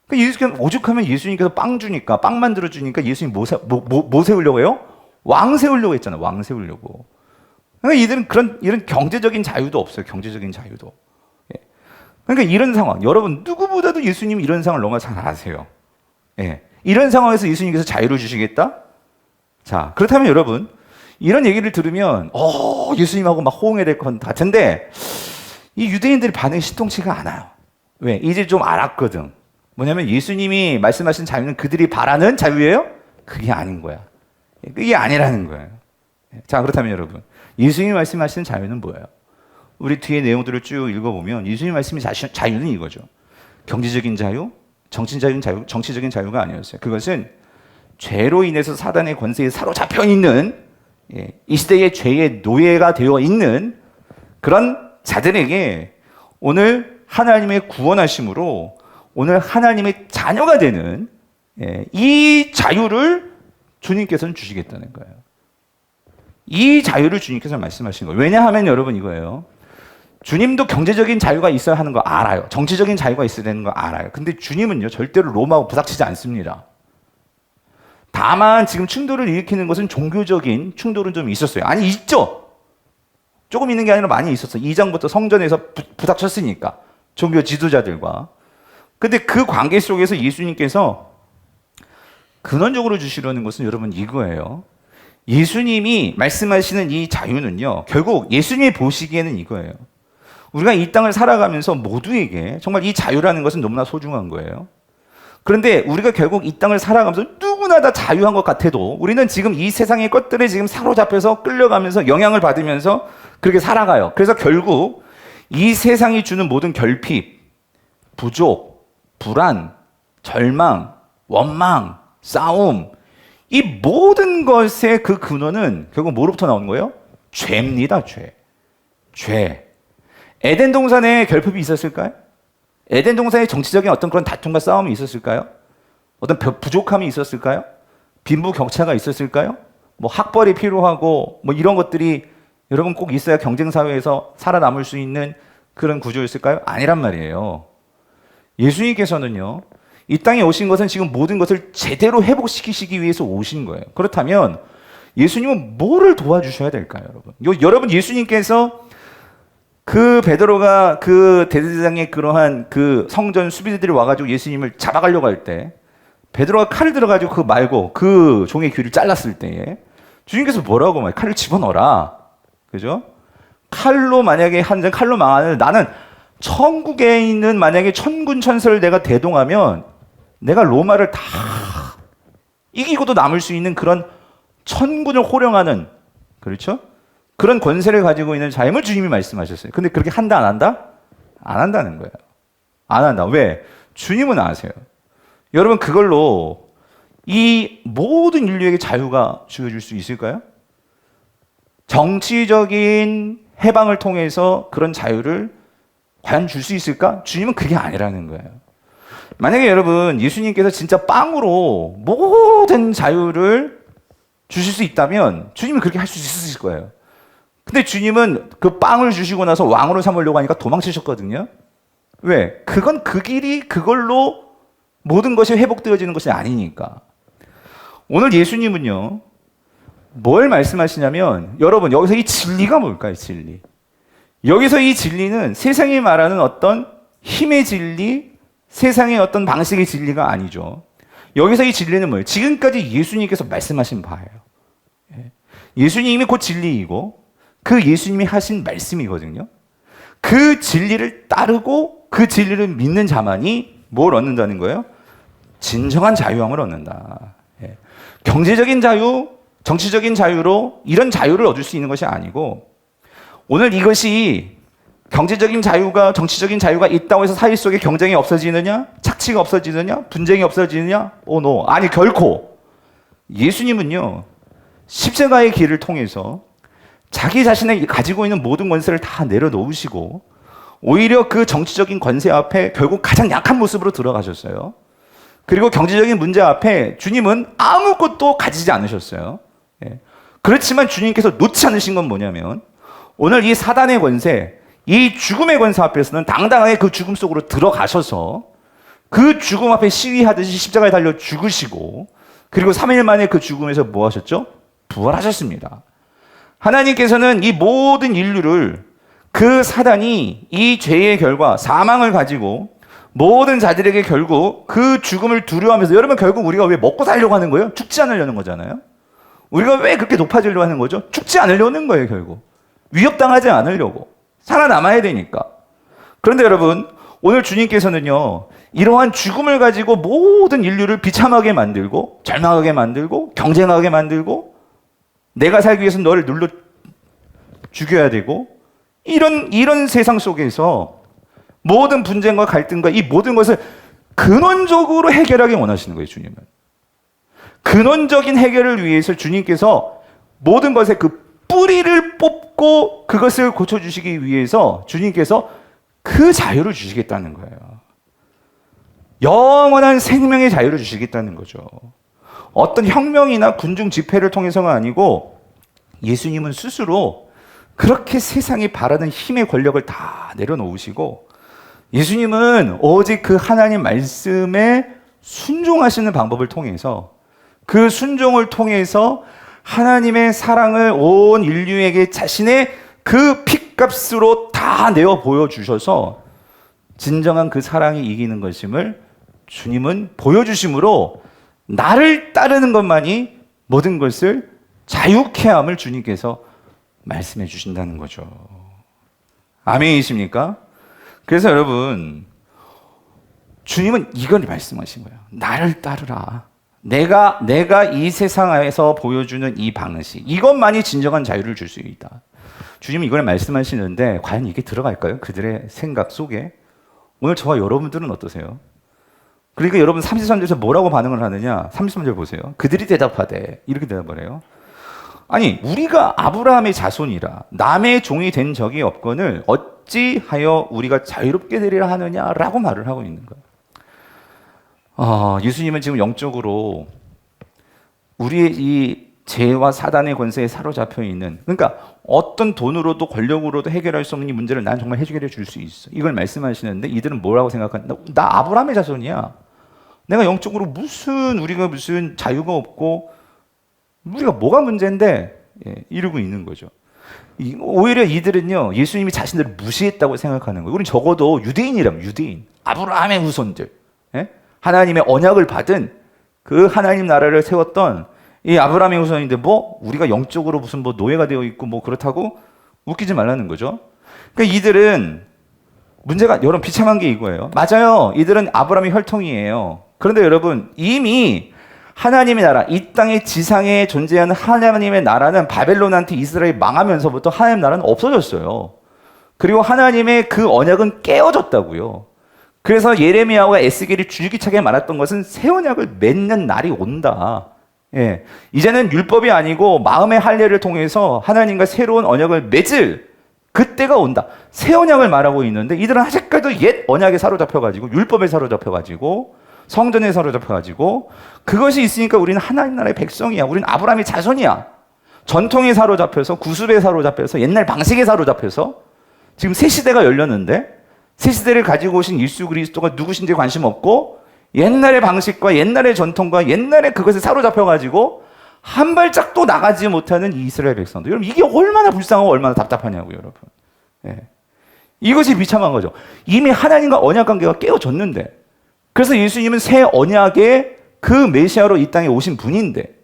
그러니까 오죽하면 예수님께서 빵 주니까, 빵 만들어 주니까 예수님 뭐 세우려고 해요? 왕 세우려고 했잖아요. 왕 세우려고. 그러니까 이들은 이런 경제적인 자유도 없어요. 경제적인 자유도. 그러니까 이런 상황, 여러분 누구보다도 예수님이 이런 상황을 너무 잘 아세요. 예. 이런 상황에서 예수님께서 자유를 주시겠다? 자, 그렇다면 여러분 이런 얘기를 들으면 예수님하고 막 호응해야 될 것 같은데 이 유대인들의 반응이 신통치가 않아요. 왜? 이제 좀 알았거든. 뭐냐면 예수님이 말씀하신 자유는 그들이 바라는 자유예요? 그게 아닌 거야. 그게 아니라는 거예요. 자, 그렇다면 여러분 예수님이 말씀하시는 자유는 뭐예요? 우리 뒤에 내용들을 쭉 읽어보면 예수님이 말씀하신 자유는 이거죠. 경제적인 자유, 정치적인 자유가 아니었어요. 그것은 죄로 인해서 사단의 권세에 사로잡혀 있는 이 시대의 죄의 노예가 되어 있는 그런 자들에게 오늘 하나님의 구원하심으로 오늘 하나님의 자녀가 되는 이 자유를 주님께서는 주시겠다는 거예요. 이 자유를 주님께서 말씀하신 거예요. 왜냐하면 여러분 이거예요. 주님도 경제적인 자유가 있어야 하는 거 알아요. 정치적인 자유가 있어야 되는 거 알아요. 근데 주님은요 절대로 로마하고 부닥치지 않습니다. 다만 지금 충돌을 일으키는 것은 종교적인 충돌은 좀 있었어요. 아니 있죠. 조금 있는 게 아니라 많이 있었어요. 2장부터 성전에서 부닥쳤으니까 종교 지도자들과. 근데 그 관계 속에서 예수님께서 근원적으로 주시려는 것은 여러분 이거예요. 예수님이 말씀하시는 이 자유는요 결국 예수님이 보시기에는 이거예요. 우리가 이 땅을 살아가면서 모두에게 정말 이 자유라는 것은 너무나 소중한 거예요. 그런데 우리가 결국 이 땅을 살아가면서 누구나 다 자유한 것 같아도 우리는 지금 이 세상의 것들에 지금 사로잡혀서 끌려가면서 영향을 받으면서 그렇게 살아가요. 그래서 결국 이 세상이 주는 모든 결핍, 부족, 불안, 절망, 원망, 싸움 이 모든 것의 그 근원은 결국 뭐로부터 나오는 거예요? 죄입니다. 죄. 에덴 동산에 결핍이 있었을까요? 에덴 동산에 정치적인 어떤 그런 다툼과 싸움이 있었을까요? 어떤 부족함이 있었을까요? 빈부격차가 있었을까요? 뭐 학벌이 필요하고 뭐 이런 것들이 여러분 꼭 있어야 경쟁 사회에서 살아남을 수 있는 그런 구조였을까요? 아니란 말이에요. 예수님께서는요. 이 땅에 오신 것은 지금 모든 것을 제대로 회복시키시기 위해서 오신 거예요. 그렇다면 예수님은 뭐를 도와주셔야 될까요, 여러분? 여러분 예수님께서 그 베드로가 그 대제사장의 그러한 그 성전 수비대들이 와가지고 예수님을 잡아가려고 할 때 베드로가 칼을 들어가지고 그 말고 그 종의 귀를 잘랐을 때에 주님께서 뭐라고 말해요? 칼을 집어넣어라. 그죠? 칼로 만약에 칼로 망하는 나는 천국에 있는 만약에 천군 천사를 내가 대동하면 내가 로마를 다 이기고도 남을 수 있는 그런 천군을 호령하는 그렇죠? 그런 권세를 가지고 있는 자임을 주님이 말씀하셨어요. 근데 그렇게 한다 안 한다? 안 한다는 거예요. 안 한다. 왜? 주님은 아세요. 여러분 그걸로 이 모든 인류에게 자유가 주어질 수 있을까요? 정치적인 해방을 통해서 그런 자유를 과연 줄 수 있을까? 주님은 그게 아니라는 거예요. 만약에 여러분 예수님께서 진짜 빵으로 모든 자유를 주실 수 있다면 주님은 그렇게 할 수 있으실 거예요. 근데 주님은 그 빵을 주시고 나서 왕으로 삼으려고 하니까 도망치셨거든요. 왜? 그건 그 길이 그걸로 모든 것이 회복되어지는 것이 아니니까. 오늘 예수님은요. 뭘 말씀하시냐면 여러분 여기서 이 진리가 뭘까요? 진리. 여기서 이 진리는 세상이 말하는 어떤 힘의 진리, 세상의 어떤 방식의 진리가 아니죠. 여기서 이 진리는 뭐예요? 지금까지 예수님께서 말씀하신 바예요. 예수님이 곧 진리이고 그 예수님이 하신 말씀이거든요. 그 진리를 따르고 그 진리를 믿는 자만이 뭘 얻는다는 거예요? 진정한 자유함을 얻는다. 경제적인 자유, 정치적인 자유로 이런 자유를 얻을 수 있는 것이 아니고 오늘 이것이 경제적인 자유가 정치적인 자유가 있다고 해서 사회 속에 경쟁이 없어지느냐? 착취가 없어지느냐? 분쟁이 없어지느냐? 노. 아니 결코 예수님은요. 십자가의 길을 통해서 자기 자신이 가지고 있는 모든 권세를 다 내려놓으시고 오히려 그 정치적인 권세 앞에 결국 가장 약한 모습으로 들어가셨어요. 그리고 경제적인 문제 앞에 주님은 아무것도 가지지 않으셨어요. 그렇지만 주님께서 놓지 않으신 건 뭐냐면 오늘 이 사단의 권세, 이 죽음의 권세 앞에서는 당당하게 그 죽음 속으로 들어가셔서 그 죽음 앞에 시위하듯이 십자가에 달려 죽으시고 그리고 3일 만에 그 죽음에서 뭐 하셨죠? 부활하셨습니다. 하나님께서는 이 모든 인류를 그 사단이 이 죄의 결과 사망을 가지고 모든 자들에게 결국 그 죽음을 두려워하면서, 여러분 결국 우리가 왜 먹고 살려고 하는 거예요? 죽지 않으려는 거잖아요. 우리가 왜 그렇게 높아지려고 하는 거죠? 죽지 않으려는 거예요. 결국 위협당하지 않으려고, 살아남아야 되니까. 그런데 여러분, 오늘 주님께서는요, 이러한 죽음을 가지고 모든 인류를 비참하게 만들고 절망하게 만들고 경쟁하게 만들고 내가 살기 위해서 너를 눌러 죽여야 되고, 이런 세상 속에서 모든 분쟁과 갈등과 이 모든 것을 근원적으로 해결하기 원하시는 거예요. 주님은 근원적인 해결을 위해서 주님께서 모든 것의 그 뿌리를 뽑고 그것을 고쳐주시기 위해서 주님께서 그 자유를 주시겠다는 거예요. 영원한 생명의 자유를 주시겠다는 거죠. 어떤 혁명이나 군중 집회를 통해서가 아니고 예수님은 스스로 그렇게 세상이 바라는 힘의 권력을 다 내려놓으시고, 예수님은 오직 그 하나님 말씀에 순종하시는 방법을 통해서, 그 순종을 통해서 하나님의 사랑을 온 인류에게 자신의 그 핏값으로 다 내어 보여주셔서 진정한 그 사랑이 이기는 것임을 주님은 보여주심으로 나를 따르는 것만이 모든 것을 자유케 함을 주님께서 말씀해 주신다는 거죠. 아멘이십니까? 그래서 여러분, 주님은 이걸 말씀하신 거예요. 나를 따르라. 내가 이 세상에서 보여주는 이 방식, 이것만이 진정한 자유를 줄 수 있다. 주님은 이걸 말씀하시는데 과연 이게 들어갈까요? 그들의 생각 속에. 오늘 저와 여러분들은 어떠세요? 그러니까 여러분 33절에서 뭐라고 반응을 하느냐? 33절 보세요. 그들이 대답하되, 이렇게 대답을 해요. 아니, 우리가 아브라함의 자손이라 남의 종이 된 적이 없거늘 어찌하여 우리가 자유롭게 되리라 하느냐라고 말을 하고 있는 거예요. 예수님은 지금 영적으로 우리의 이 죄와 사단의 권세에 사로잡혀 있는, 그러니까 어떤 돈으로도 권력으로도 해결할 수 없는 이 문제를 난 정말 해결해 줄 수 있어, 이걸 말씀하시는데 이들은 뭐라고 생각하냐? 나 아브라함의 자손이야. 내가 영적으로 우리가 무슨 자유가 없고 우리가 뭐가 문제인데, 이러고 있는 거죠. 오히려 이들은요, 예수님이 자신들을 무시했다고 생각하는 거예요. 우린 적어도 유대인이라면 유대인, 아브라함의 후손들, 하나님의 언약을 받은 그 하나님 나라를 세웠던 이 아브라함의 후손인데 뭐 우리가 영적으로 무슨 뭐 노예가 되어 있고 뭐 그렇다고 웃기지 말라는 거죠. 그러니까 이들은 문제가, 여러분 비참한 게 이거예요. 맞아요. 이들은 아브라함의 혈통이에요. 그런데 여러분, 이미 하나님의 나라, 이 땅의 지상에 존재하는 하나님의 나라는 바벨론한테 이스라엘이 망하면서부터 하나님 나라는 없어졌어요. 그리고 하나님의 그 언약은 깨어졌다고요. 그래서 예레미야와 에스겔이 줄기차게 말했던 것은 새 언약을 맺는 날이 온다. 이제는 율법이 아니고 마음의 할례를 통해서 하나님과 새로운 언약을 맺을 그때가 온다. 새 언약을 말하고 있는데 이들은 아직까지도 옛 언약에 사로잡혀가지고, 율법에 사로잡혀가지고, 성전에 사로잡혀가지고, 그것이 있으니까 우리는 하나님 나라의 백성이야. 우리는 아브라함의 자손이야. 전통에 사로잡혀서, 구습에 사로잡혀서, 옛날 방식에 사로잡혀서 지금 새 시대가 열렸는데, 새 시대를 가지고 오신 예수 그리스도가 누구신지 관심 없고 옛날의 방식과 옛날의 전통과 옛날의 그것에 사로잡혀가지고 한 발짝도 나가지 못하는 이 이스라엘 백성들. 여러분, 이게 얼마나 불쌍하고 얼마나 답답하냐고요, 여러분. 이것이 비참한 거죠. 이미 하나님과 언약 관계가 깨어졌는데, 그래서 예수님은 새 언약의 그 메시아로 이 땅에 오신 분인데,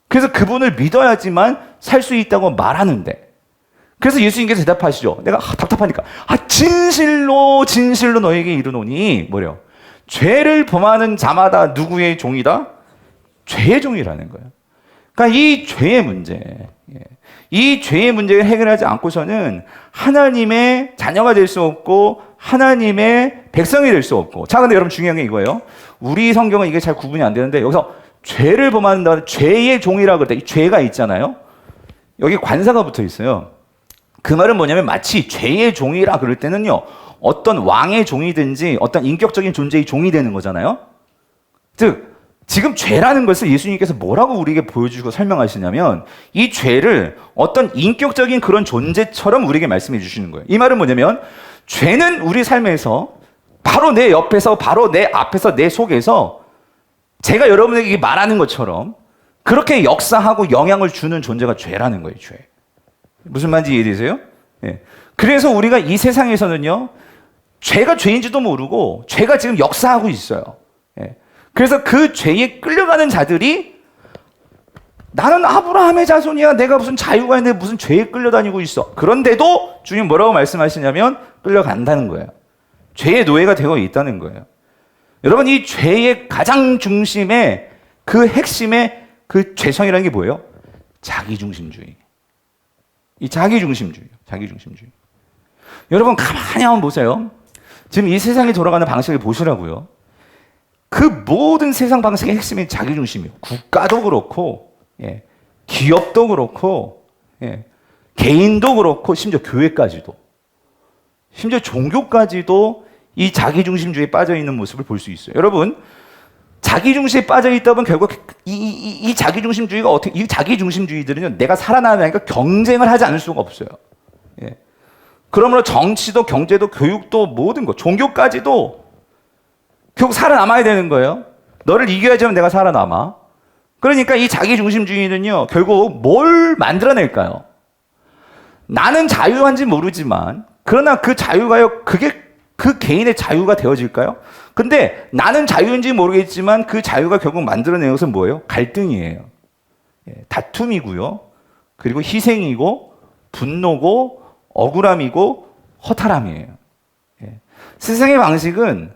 그래서 그분을 믿어야지만 살 수 있다고 말하는데, 그래서 예수님께서 대답하시죠. 내가 답답하니까, 진실로 진실로 너에게 이르노니, 뭐래요? 죄를 범하는 자마다 누구의 종이다? 죄의 종이라는 거예요. 그러니까 이 죄의 문제, 이 죄의 문제를 해결하지 않고서는 하나님의 자녀가 될 수 없고 하나님의 백성이 될 수 없고. 자, 근데 여러분 중요한 게 이거예요. 우리 성경은 이게 잘 구분이 안 되는데, 여기서 죄를 범한다는 죄의 종이라 그럴 때 이 죄가 있잖아요. 여기 관사가 붙어 있어요. 그 말은 뭐냐면 마치 죄의 종이라 그럴 때는요, 어떤 왕의 종이든지 어떤 인격적인 존재의 종이 되는 거잖아요. 즉 지금 죄라는 것을 예수님께서 뭐라고 우리에게 보여주고 설명하시냐면, 이 죄를 어떤 인격적인 그런 존재처럼 우리에게 말씀해 주시는 거예요. 이 말은 뭐냐면, 죄는 우리 삶에서 바로 내 옆에서, 바로 내 앞에서, 내 속에서 제가 여러분에게 말하는 것처럼 그렇게 역사하고 영향을 주는 존재가 죄라는 거예요. 죄. 무슨 말인지 이해되세요? 그래서 우리가 이 세상에서는요, 죄가 죄인지도 모르고 죄가 지금 역사하고 있어요. 예. 그래서 그 죄에 끌려가는 자들이 나는 아브라함의 자손이야. 내가 무슨 자유가 있는데 무슨 죄에 끌려다니고 있어. 그런데도 주님 뭐라고 말씀하시냐면 끌려간다는 거예요. 죄의 노예가 되어 있다는 거예요. 여러분, 이 죄의 가장 중심에 그 핵심의 그 죄성이라는 게 뭐예요? 자기중심주의. 이 자기중심주의. 여러분, 가만히 한번 보세요. 지금 이 세상이 돌아가는 방식을 보시라고요. 그 모든 세상 방식의 핵심이 자기중심이에요. 국가도 그렇고, 예, 기업도 그렇고, 예, 개인도 그렇고, 심지어 교회까지도, 심지어 종교까지도 이 자기중심주의에 빠져있는 모습을 볼 수 있어요. 여러분, 자기중심에 빠져있다 보면 결국 이 자기중심주의가 이 자기중심주의들은요, 내가 살아나가니까 경쟁을 하지 않을 수가 없어요. 예. 그러므로 정치도 경제도 교육도 모든 것, 종교까지도 결국 살아남아야 되는 거예요. 너를 이겨야지만 내가 살아남아. 그러니까 이 자기중심주의는요, 결국 뭘 만들어낼까요? 나는 자유한지 모르지만, 그러나 그 자유가요, 그게 그 개인의 자유가 되어질까요? 근데 나는 자유인지 모르겠지만 그 자유가 결국 만들어내는 것은 뭐예요? 갈등이에요. 예, 다툼이고요. 그리고 희생이고, 분노고, 억울함이고, 허탈함이에요. 예. 세상의 방식은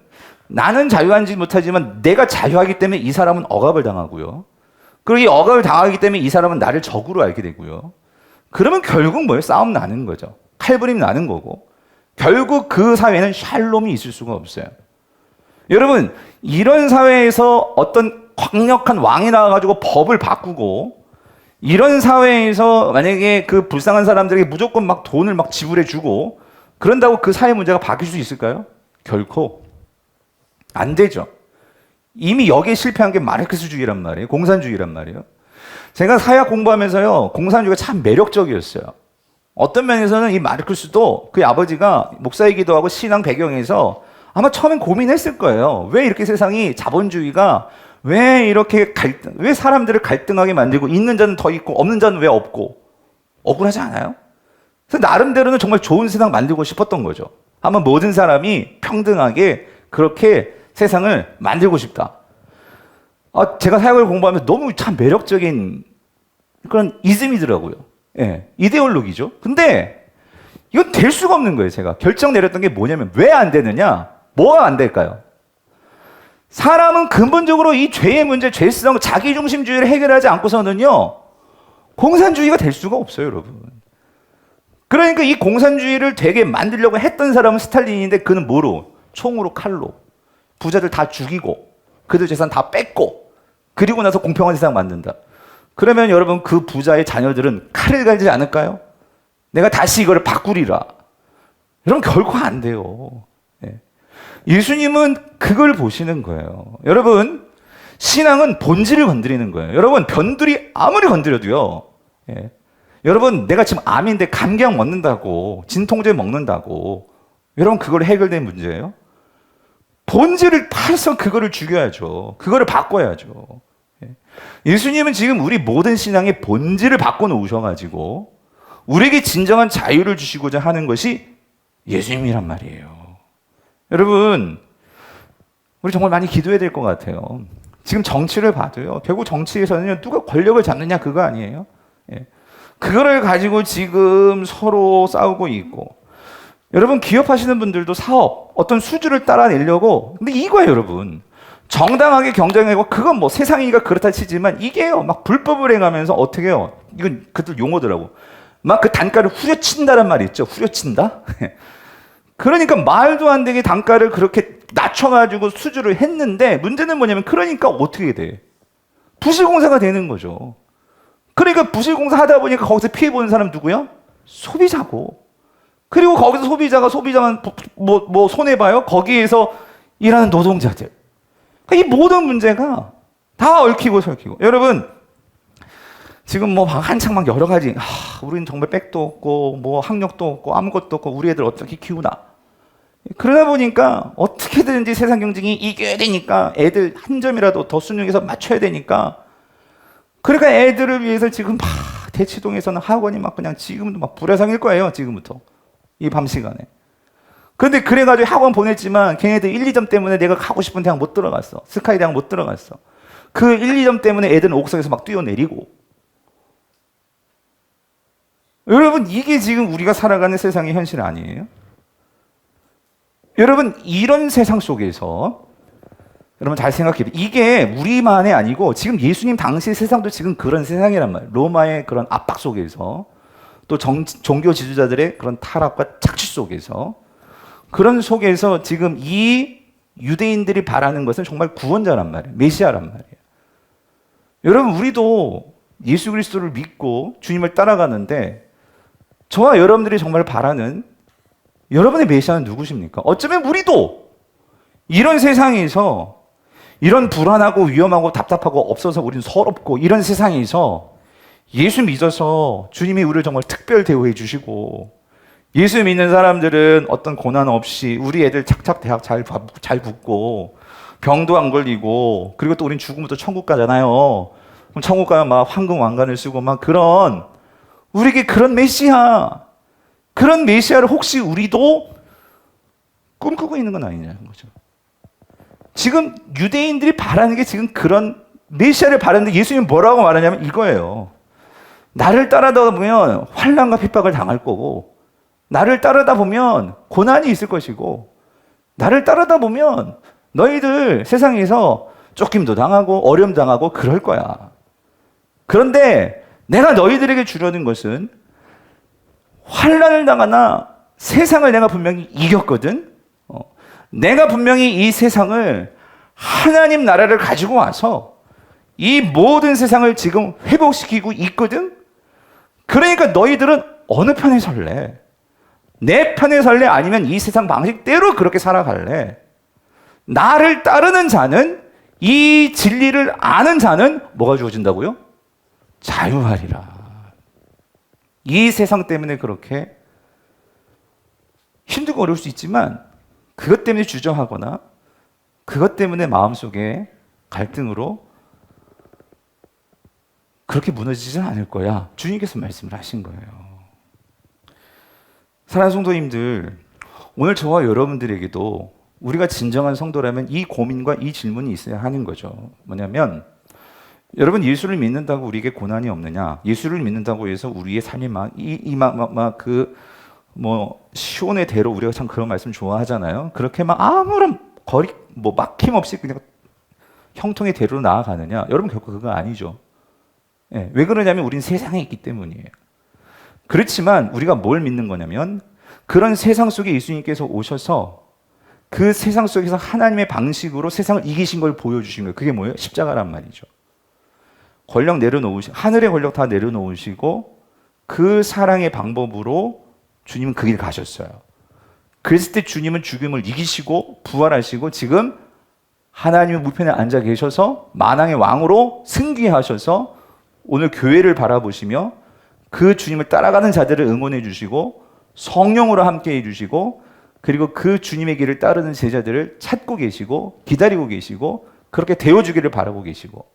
나는 자유한지 못하지만 내가 자유하기 때문에 이 사람은 억압을 당하고요. 그리고 이 억압을 당하기 때문에 이 사람은 나를 적으로 알게 되고요. 그러면 결국 뭐예요? 싸움 나는 거죠. 칼부림 나는 거고. 결국 그 사회는 샬롬이 있을 수가 없어요. 여러분, 이런 사회에서 어떤 강력한 왕이 나와가지고 법을 바꾸고, 이런 사회에서 만약에 그 불쌍한 사람들에게 무조건 막 돈을 막 지불해주고, 그런다고 그 사회 문제가 바뀔 수 있을까요? 결코 안 되죠. 이미 여기에 실패한 게 마르크스주의란 말이에요. 공산주의란 말이에요. 제가 사회학 공부하면서요, 공산주의가 참 매력적이었어요. 어떤 면에서는 이 마르크스도 그의 아버지가 목사이기도 하고 신앙 배경에서 아마 처음엔 고민했을 거예요. 왜 이렇게 세상이 자본주의가 왜 이렇게 왜 사람들을 갈등하게 만들고 있는 자는 더 있고 없는 자는 왜 없고 억울하지 않아요? 그래서 나름대로는 정말 좋은 세상 만들고 싶었던 거죠. 아마 모든 사람이 평등하게 그렇게 세상을 만들고 싶다. 제가 사역을 공부하면서 너무 참 매력적인 그런 이즘이더라고요. 예, 이데올로기죠. 근데 이건 될 수가 없는 거예요. 제가 결정 내렸던 게 뭐냐면 왜 안 되느냐? 뭐가 안 될까요? 사람은 근본적으로 이 죄의 문제, 죄성, 자기중심주의를 해결하지 않고서는요, 공산주의가 될 수가 없어요, 여러분. 그러니까 이 공산주의를 되게 만들려고 했던 사람은 스탈린인데 그는 뭐로? 총으로, 칼로. 부자들 다 죽이고, 그들 재산 다 뺏고, 그리고 나서 공평한 세상 만든다. 그러면 여러분, 그 부자의 자녀들은 칼을 갈지 않을까요? 내가 다시 이거를 바꾸리라. 여러분, 결코 안 돼요. 네. 예수님은 그걸 보시는 거예요. 여러분, 신앙은 본질을 건드리는 거예요. 여러분, 변두리 아무리 건드려도요. 예. 여러분, 내가 지금 암인데 감기약 먹는다고, 진통제 먹는다고, 여러분, 그걸 해결된 문제예요? 본질을 파서 그거를 죽여야죠. 그거를 바꿔야죠. 예. 예수님은 지금 우리 모든 신앙의 본질을 바꿔놓으셔가지고 우리에게 진정한 자유를 주시고자 하는 것이 예수님이란 말이에요. 여러분, 우리 정말 많이 기도해야 될 것 같아요. 지금 정치를 봐도요, 결국 정치에서는 누가 권력을 잡느냐 그거 아니에요. 예. 그거를 가지고 지금 서로 싸우고 있고, 여러분 기업하시는 분들도 사업 어떤 수주를 따라내려고, 근데 이거예요, 여러분. 정당하게 경쟁하고, 그건 뭐 세상이니까 그렇다 치지만 이게요, 막 불법을 행하면서 어떻게 해요? 이건 그들 용어더라고. 막 그 단가를 후려친다란 말이 있죠. 후려친다. 그러니까 말도 안 되게 단가를 그렇게 낮춰가지고 수주를 했는데, 문제는 뭐냐면, 그러니까 어떻게 돼? 부실공사가 되는 거죠. 그러니까 부실공사 하다 보니까 거기서 피해 보는 사람 누구야? 소비자고. 그리고 거기서 소비자만 뭐 손해봐요? 거기에서 일하는 노동자들. 그러니까 이 모든 문제가 다 얽히고 설키고. 여러분, 지금 뭐 한창 막 여러 가지, 우리는 정말 백도 없고, 뭐 학력도 없고, 아무것도 없고, 우리 애들 어떻게 키우나. 그러다 보니까 어떻게든지 세상 경쟁이 이겨야 되니까 애들 한 점이라도 더 수능에서 맞춰야 되니까, 그러니까 애들을 위해서 지금 막 대치동에서는 학원이 막 그냥 지금도 막 불화상일 거예요, 지금부터. 이 밤 시간에. 그런데 그래가지고 학원 보냈지만 걔네들 1, 2점 때문에 내가 가고 싶은 대학 못 들어갔어. 스카이 대학 못 들어갔어. 그 1, 2점 때문에 애들은 옥상에서 막 뛰어내리고. 여러분, 이게 지금 우리가 살아가는 세상의 현실 아니에요? 여러분, 이런 세상 속에서 여러분 잘 생각해요. 이게 우리만이 아니고 지금 예수님 당시 세상도 지금 그런 세상이란 말이에요. 로마의 그런 압박 속에서 또 종교 지도자들의 그런 타락과 착취 속에서 그런 속에서 지금 이 유대인들이 바라는 것은 정말 구원자란 말이에요. 메시아란 말이에요. 여러분, 우리도 예수 그리스도를 믿고 주님을 따라가는데 저와 여러분들이 정말 바라는 여러분의 메시아는 누구십니까? 어쩌면 우리도 이런 세상에서 이런 불안하고 위험하고 답답하고 없어서 우리는 서럽고 이런 세상에서 예수 믿어서 주님이 우리를 정말 특별 대우해 주시고 예수 믿는 사람들은 어떤 고난 없이 우리 애들 착착 대학 잘 붙고 병도 안 걸리고 그리고 또 우린 죽으면 또 천국 가잖아요. 그럼 천국 가면 막 황금 왕관을 쓰고 막 그런 우리에게 그런 메시아를 혹시 우리도 꿈꾸고 있는 건 아니냐는 거죠. 지금 유대인들이 바라는 게 지금 그런 메시아를 바라는데 예수님은 뭐라고 말하냐면 이거예요. 나를 따르다 보면 환난과 핍박을 당할 거고 나를 따르다 보면 고난이 있을 것이고 나를 따르다 보면 너희들 세상에서 쫓김도 당하고 어려움 당하고 그럴 거야. 그런데 내가 너희들에게 주려는 것은 환난을 당하나 세상을 내가 분명히 이겼거든. 내가 분명히 이 세상을 하나님 나라를 가지고 와서 이 모든 세상을 지금 회복시키고 있거든. 그러니까 너희들은 어느 편에 설래? 내 편에 설래? 아니면 이 세상 방식대로 그렇게 살아갈래? 나를 따르는 자는 이 진리를 아는 자는 뭐가 주어진다고요? 자유하리라. 이 세상 때문에 그렇게 힘들고 어려울 수 있지만 그것 때문에 주저하거나 그것 때문에 마음속에 갈등으로 그렇게 무너지지는 않을 거야. 주님께서 말씀을 하신 거예요. 사랑하는 성도님들, 오늘 저와 여러분들에게도 우리가 진정한 성도라면 이 고민과 이 질문이 있어야 하는 거죠. 뭐냐면 여러분, 예수를 믿는다고 우리에게 고난이 없느냐? 예수를 믿는다고 해서 우리의 삶이 시온의 대로 우리가 참 그런 말씀 좋아하잖아요. 그렇게 막 아무런 막힘없이 그냥 형통의 대로로 나아가느냐? 여러분, 결코 그거 아니죠. 예, 왜 그러냐면 우리는 세상에 있기 때문이에요. 그렇지만 우리가 뭘 믿는 거냐면 그런 세상 속에 예수님께서 오셔서 그 세상 속에서 하나님의 방식으로 세상을 이기신 걸 보여주신 거예요. 그게 뭐예요? 십자가란 말이죠. 권력 하늘의 권력 다 내려놓으시고 그 사랑의 방법으로 주님은 그 길 가셨어요. 그랬을 때 주님은 죽음을 이기시고 부활하시고 지금 하나님의 우편에 앉아 계셔서 만왕의 왕으로 승귀하셔서 오늘 교회를 바라보시며 그 주님을 따라가는 자들을 응원해 주시고 성령으로 함께 해 주시고 그리고 그 주님의 길을 따르는 제자들을 찾고 계시고 기다리고 계시고 그렇게 되어주기를 바라고 계시고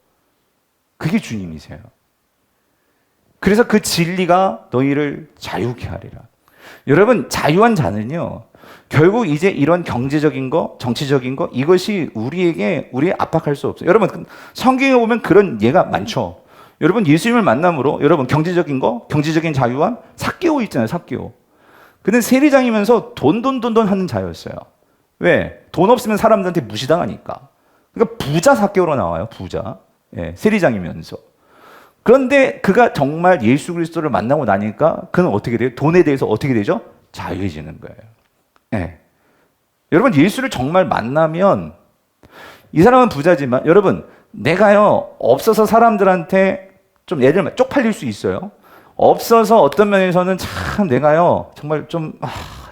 그게 주님이세요. 그래서 그 진리가 너희를 자유케 하리라. 여러분, 자유한 자는요 결국 이제 이런 경제적인 거, 정치적인 거 이것이 우리에게 압박할 수 없어요. 여러분, 성경에 보면 그런 예가 많죠. 여러분, 예수님을 만남으로 여러분 경제적인 거, 경제적인 자유함, 삭개오 있잖아요. 삭개오. 그는 세리장이면서 돈 하는 자였어요. 왜? 돈 없으면 사람들한테 무시당하니까. 그러니까 부자 삭개오로 나와요. 부자. 예, 세리장이면서. 그런데 그가 정말 예수 그리스도를 만나고 나니까 그는 어떻게 돼요? 돈에 대해서 어떻게 되죠? 자유해지는 거예요. 예. 여러분, 예수를 정말 만나면 이 사람은 부자지만 여러분, 내가요 없어서 사람들한테 좀 예를 들면 쪽팔릴 수 있어요. 없어서 어떤 면에서는 참 내가요 정말 좀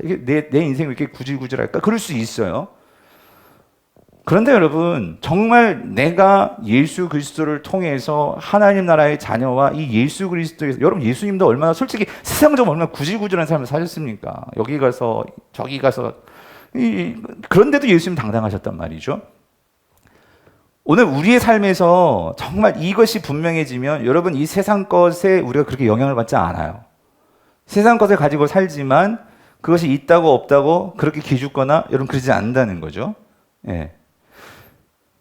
이게 내 인생이 왜 이렇게 구질구질할까? 그럴 수 있어요. 그런데 여러분, 정말 내가 예수 그리스도를 통해서 하나님 나라의 자녀와 이 예수 그리스도에서 여러분, 예수님도 얼마나 솔직히 세상적으로 얼마나 구질구질한 삶을 사셨습니까? 여기 가서 저기 가서 그런데도 예수님 당당하셨단 말이죠. 오늘 우리의 삶에서 정말 이것이 분명해지면 여러분, 이 세상 것에 우리가 그렇게 영향을 받지 않아요. 세상 것을 가지고 살지만 그것이 있다고 없다고 그렇게 기죽거나 여러분 그러지 않는다는 거죠. 예.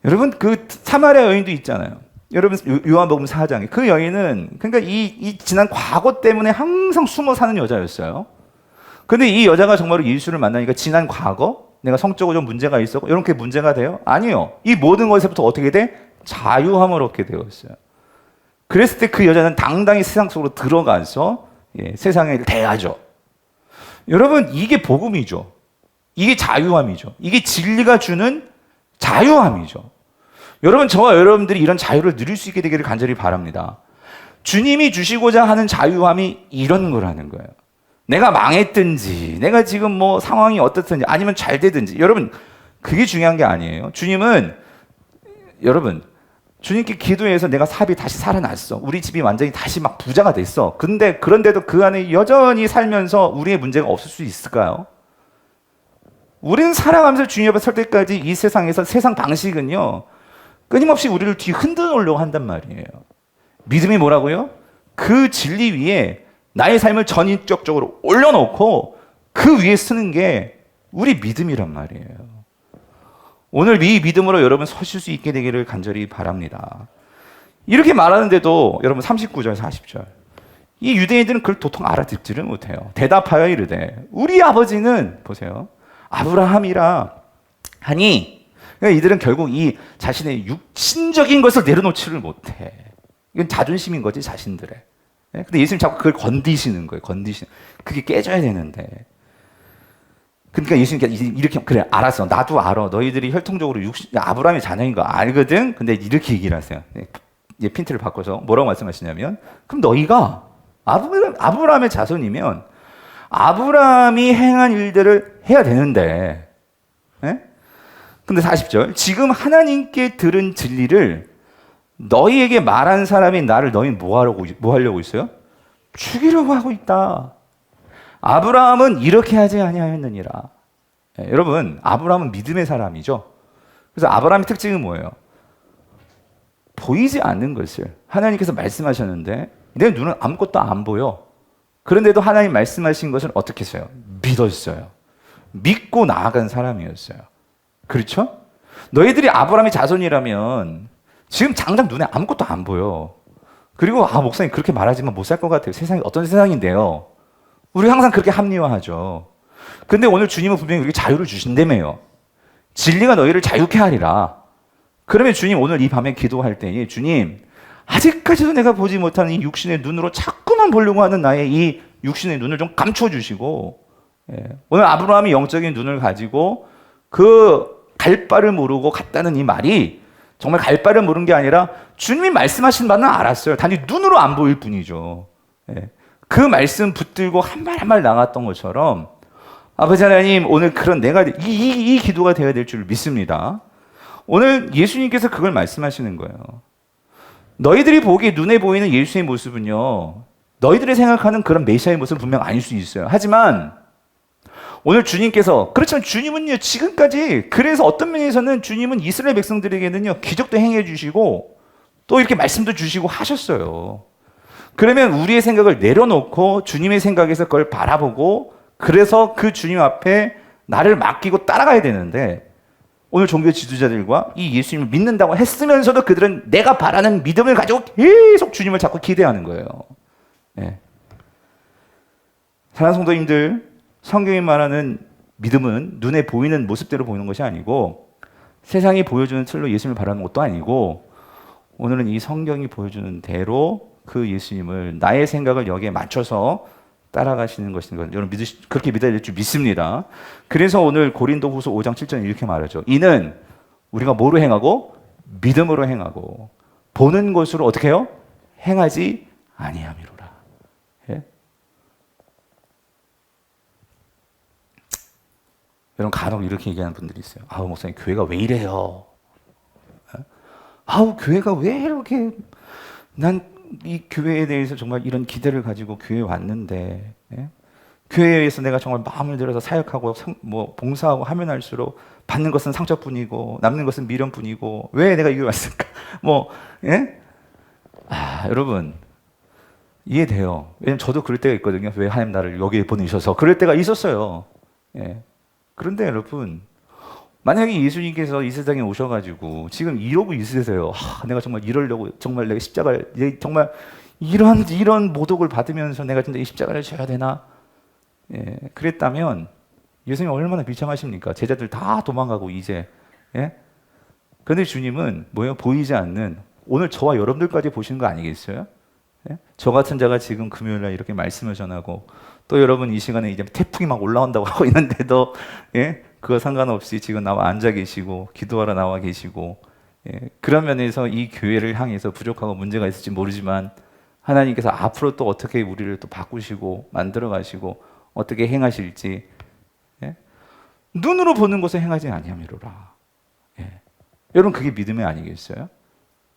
여러분 그 사마리아 여인도 있잖아요. 여러분 요한복음 4장에 그 여인은 그러니까 이 지난 과거 때문에 항상 숨어 사는 여자였어요. 근데 이 여자가 정말로 예수를 만나니까 지난 과거 내가 성적으로 좀 문제가 있었고 이렇게 문제가 돼요? 아니요. 이 모든 것에서부터 어떻게 돼? 자유함을 얻게 되었어요. 그랬을 때 그 여자는 당당히 세상 속으로 들어가서 세상을 대하죠. 여러분 이게 복음이죠. 이게 자유함이죠. 이게 진리가 주는 자유함이죠. 여러분 저와 여러분들이 이런 자유를 누릴 수 있게 되기를 간절히 바랍니다. 주님이 주시고자 하는 자유함이 이런 거라는 거예요. 내가 망했든지 내가 지금 뭐 상황이 어떻든지 아니면 잘 되든지 여러분 그게 중요한 게 아니에요. 여러분 주님께 기도해서 내가 삽이 다시 살아났어. 우리 집이 완전히 다시 막 부자가 됐어. 근데 그런데도 그 안에 여전히 살면서 우리의 문제가 없을 수 있을까요? 우리는 살아가면서 주님 앞에 설 때까지 이 세상에서 세상 방식은요. 끊임없이 우리를 뒤 흔들어오려고 한단 말이에요. 믿음이 뭐라고요? 그 진리 위에 나의 삶을 전인격적으로 올려놓고 그 위에 쓰는 게 우리 믿음이란 말이에요. 오늘 이 믿음으로 여러분 서실 수 있게 되기를 간절히 바랍니다. 이렇게 말하는데도 여러분 39절 40절 이 유대인들은 그걸 도통 알아듣지를 못해요. 대답하여 이르되 우리 아버지는 보세요. 아브라함이라 하니 그러니까 이들은 결국 이 자신의 육신적인 것을 내려놓지를 못해. 이건 자존심인 거지 자신들의. 근데 예수님 자꾸 그걸 건디시는 거예요. 그게 깨져야 되는데. 그러니까 예수님께서 이렇게 그래 알았어. 나도 알아. 너희들이 혈통적으로 아브라함의 자녀인 거 알거든. 근데 이렇게 얘기를 하세요. 이제 핀트를 바꿔서 뭐라고 말씀하시냐면 그럼 너희가 아브라함의 자손이면 아브라함이 행한 일들을 해야 되는데 근데 40절 지금 하나님께 들은 진리를 너희에게 말한 사람이 나를 너희 뭐 하려고 있어요? 죽이려고 하고 있다. 아브라함은 이렇게 하지 아니하였느니라. 여러분 아브라함은 믿음의 사람이죠. 그래서 아브라함의 특징은 뭐예요? 보이지 않는 것을 하나님께서 말씀하셨는데 내 눈은 아무것도 안 보여. 그런데도 하나님 말씀하신 것을 어떻게 했어요? 믿었어요. 믿고 나아간 사람이었어요. 그렇죠? 너희들이 아브라함의 자손이라면 지금 당장 눈에 아무것도 안 보여. 그리고 목사님 그렇게 말하지만 못 살 것 같아요. 세상이 어떤 세상인데요. 우리 항상 그렇게 합리화하죠. 근데 오늘 주님은 분명히 우리에게 자유를 주신다며요. 진리가 너희를 자유케 하리라. 그러면 주님 오늘 이 밤에 기도할 때에 주님 아직까지도 내가 보지 못하는 이 육신의 눈으로 자꾸만 보려고 하는 나의 이 육신의 눈을 좀 감춰주시고 오늘 아브라함이 영적인 눈을 가지고 그 갈 바를 모르고 갔다는 이 말이 정말 갈 바를 모르는 게 아니라 주님이 말씀하신 바는 알았어요. 단지 눈으로 안 보일 뿐이죠. 그 말씀 붙들고 한 말 한 말 나갔던 것처럼 아버지 하나님 오늘 그런 내가 이 기도가 되어야 될 줄 믿습니다. 오늘 예수님께서 그걸 말씀하시는 거예요. 너희들이 보기에 눈에 보이는 예수의 모습은요 너희들이 생각하는 그런 메시아의 모습은 분명 아닐 수 있어요. 하지만 오늘 주님께서 그렇지만 주님은요 지금까지 그래서 어떤 면에서는 주님은 이스라엘 백성들에게는요 기적도 행해 주시고 또 이렇게 말씀도 주시고 하셨어요. 그러면 우리의 생각을 내려놓고 주님의 생각에서 그걸 바라보고 그래서 그 주님 앞에 나를 맡기고 따라가야 되는데 오늘 종교 지도자들과 이 예수님을 믿는다고 했으면서도 그들은 내가 바라는 믿음을 가지고 계속 주님을 자꾸 기대하는 거예요. 사랑하는 성도님들 성경이 말하는 믿음은 눈에 보이는 모습대로 보이는 것이 아니고 세상이 보여주는 틀로 예수님을 바라는 것도 아니고 오늘은 이 성경이 보여주는 대로 그 예수님을 나의 생각을 여기에 맞춰서 따라가시는 것인 것 여러분 그렇게 믿어야 될 줄 믿습니다. 그래서 오늘 고린도후서 5장 7절에 이렇게 말하죠. 이는 우리가 뭐로 행하고 믿음으로 행하고 보는 것으로 어떻게 해요? 행하지 아니함이로라. 여러분 간혹 이렇게 얘기하는 분들이 있어요. 아우 목사님 교회가 왜 이래요? 아우 교회가 왜 이렇게 난 이 교회에 대해서 정말 이런 기대를 가지고 교회에 왔는데 교회에서 내가 정말 마음을 들여서 사역하고 봉사하고 하면 할수록 받는 것은 상처뿐이고 남는 것은 미련뿐이고 왜 내가 여기 왔을까? 여러분 이해돼요. 왜냐면 저도 그럴 때가 있거든요. 왜 하나님 나를 여기에 보내셔서 그럴 때가 있었어요. 예. 그런데 여러분, 만약에 예수님께서 이 세상에 오셔가지고 지금 이러고 있으세요. 내가 정말 이러려고 정말 내가 십자가를 정말 이런 모독을 받으면서 내가 진짜 이 십자가를 져야 되나? 예. 그랬다면 예수님 얼마나 비참하십니까? 제자들 다 도망가고 이제. 예? 그런데 주님은 뭐예요? 보이지 않는 오늘 저와 여러분들까지 보시는 거 아니겠어요? 예? 저 같은 자가 지금 금요일날 이렇게 말씀을 전하고 또 여러분 이 시간에 이제 태풍이 막 올라온다고 하고 있는데도 예? 그거 상관없이 지금 나와 앉아 계시고 기도하러 나와 계시고 예? 그런 면에서 이 교회를 향해서 부족하고 문제가 있을지 모르지만 하나님께서 앞으로 또 어떻게 우리를 또 바꾸시고 만들어 가시고 어떻게 행하실지 예? 눈으로 보는 것을 행하지 아니함이로라. 예. 여러분 그게 믿음이 아니겠어요?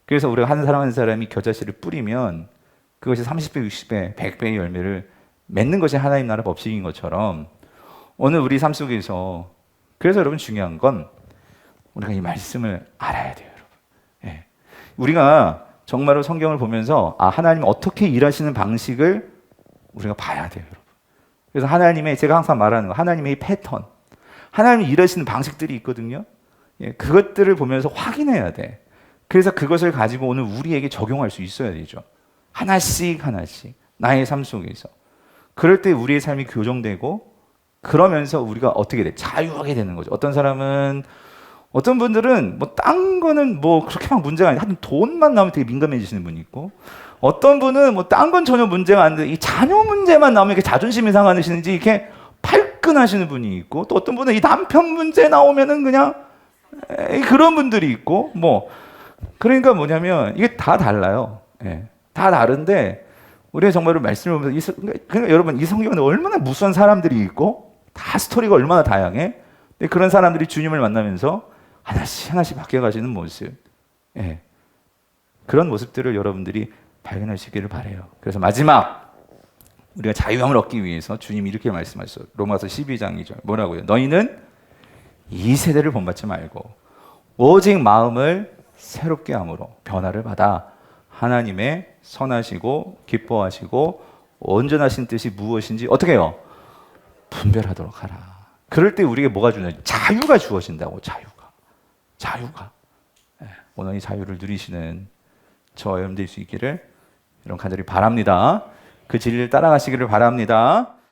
그래서 우리가 한 사람 한 사람이 겨자씨를 뿌리면 그것이 30배, 60배, 100배의 열매를 맺는 것이 하나님 나라 법칙인 것처럼 오늘 우리 삶 속에서 그래서 여러분 중요한 건 우리가 이 말씀을 알아야 돼요, 여러분. 예. 우리가 정말로 성경을 보면서 하나님 어떻게 일하시는 방식을 우리가 봐야 돼요, 여러분. 그래서 하나님의 제가 항상 말하는 거 하나님의 이 패턴, 하나님이 일하시는 방식들이 있거든요. 예, 그것들을 보면서 확인해야 돼. 그래서 그것을 가지고 오늘 우리에게 적용할 수 있어야 되죠. 하나씩 하나씩 나의 삶 속에서 그럴 때 우리의 삶이 교정되고 그러면서 우리가 어떻게 돼? 자유하게 되는 거죠. 어떤 분들은 뭐 딴 거는 뭐 그렇게 막 문제가 아니라 하여튼 돈만 나오면 되게 민감해지시는 분이 있고 어떤 분은 뭐 딴 건 전혀 문제가 안 돼. 이 자녀 문제만 나오면 이렇게 자존심이 상하시는지 이렇게 발끈하시는 분이 있고 또 어떤 분은 이 남편 문제 나오면은 그냥 그런 분들이 있고 뭐 그러니까 뭐냐면 이게 다 달라요. 예. 다 다른데 우리가 정말로 말씀을 보면서 그러니까 여러분 이 성경에 얼마나 무수한 사람들이 있고 다 스토리가 얼마나 다양해. 근데 그런 사람들이 주님을 만나면서 하나씩 하나씩 바뀌어가시는 모습, 예. 그런 모습들을 여러분들이 발견할 수 있기를 바라요. 그래서 마지막 우리가 자유함을 얻기 위해서 주님이 이렇게 말씀하셨어요. 로마서 12장 2절 뭐라고요? 너희는 이 세대를 본받지 말고 오직 마음을 새롭게 함으로 변화를 받아 하나님의 선하시고 기뻐하시고 온전하신 뜻이 무엇인지 어떻게 해요? 분별하도록 하라. 그럴 때 우리에게 뭐가 주냐? 자유가 주어진다고. 자유가. 오늘 이 자유를 누리시는 저와 여러분 될 수 있기를 여러분 간절히 바랍니다. 그 진리를 따라가시기를 바랍니다.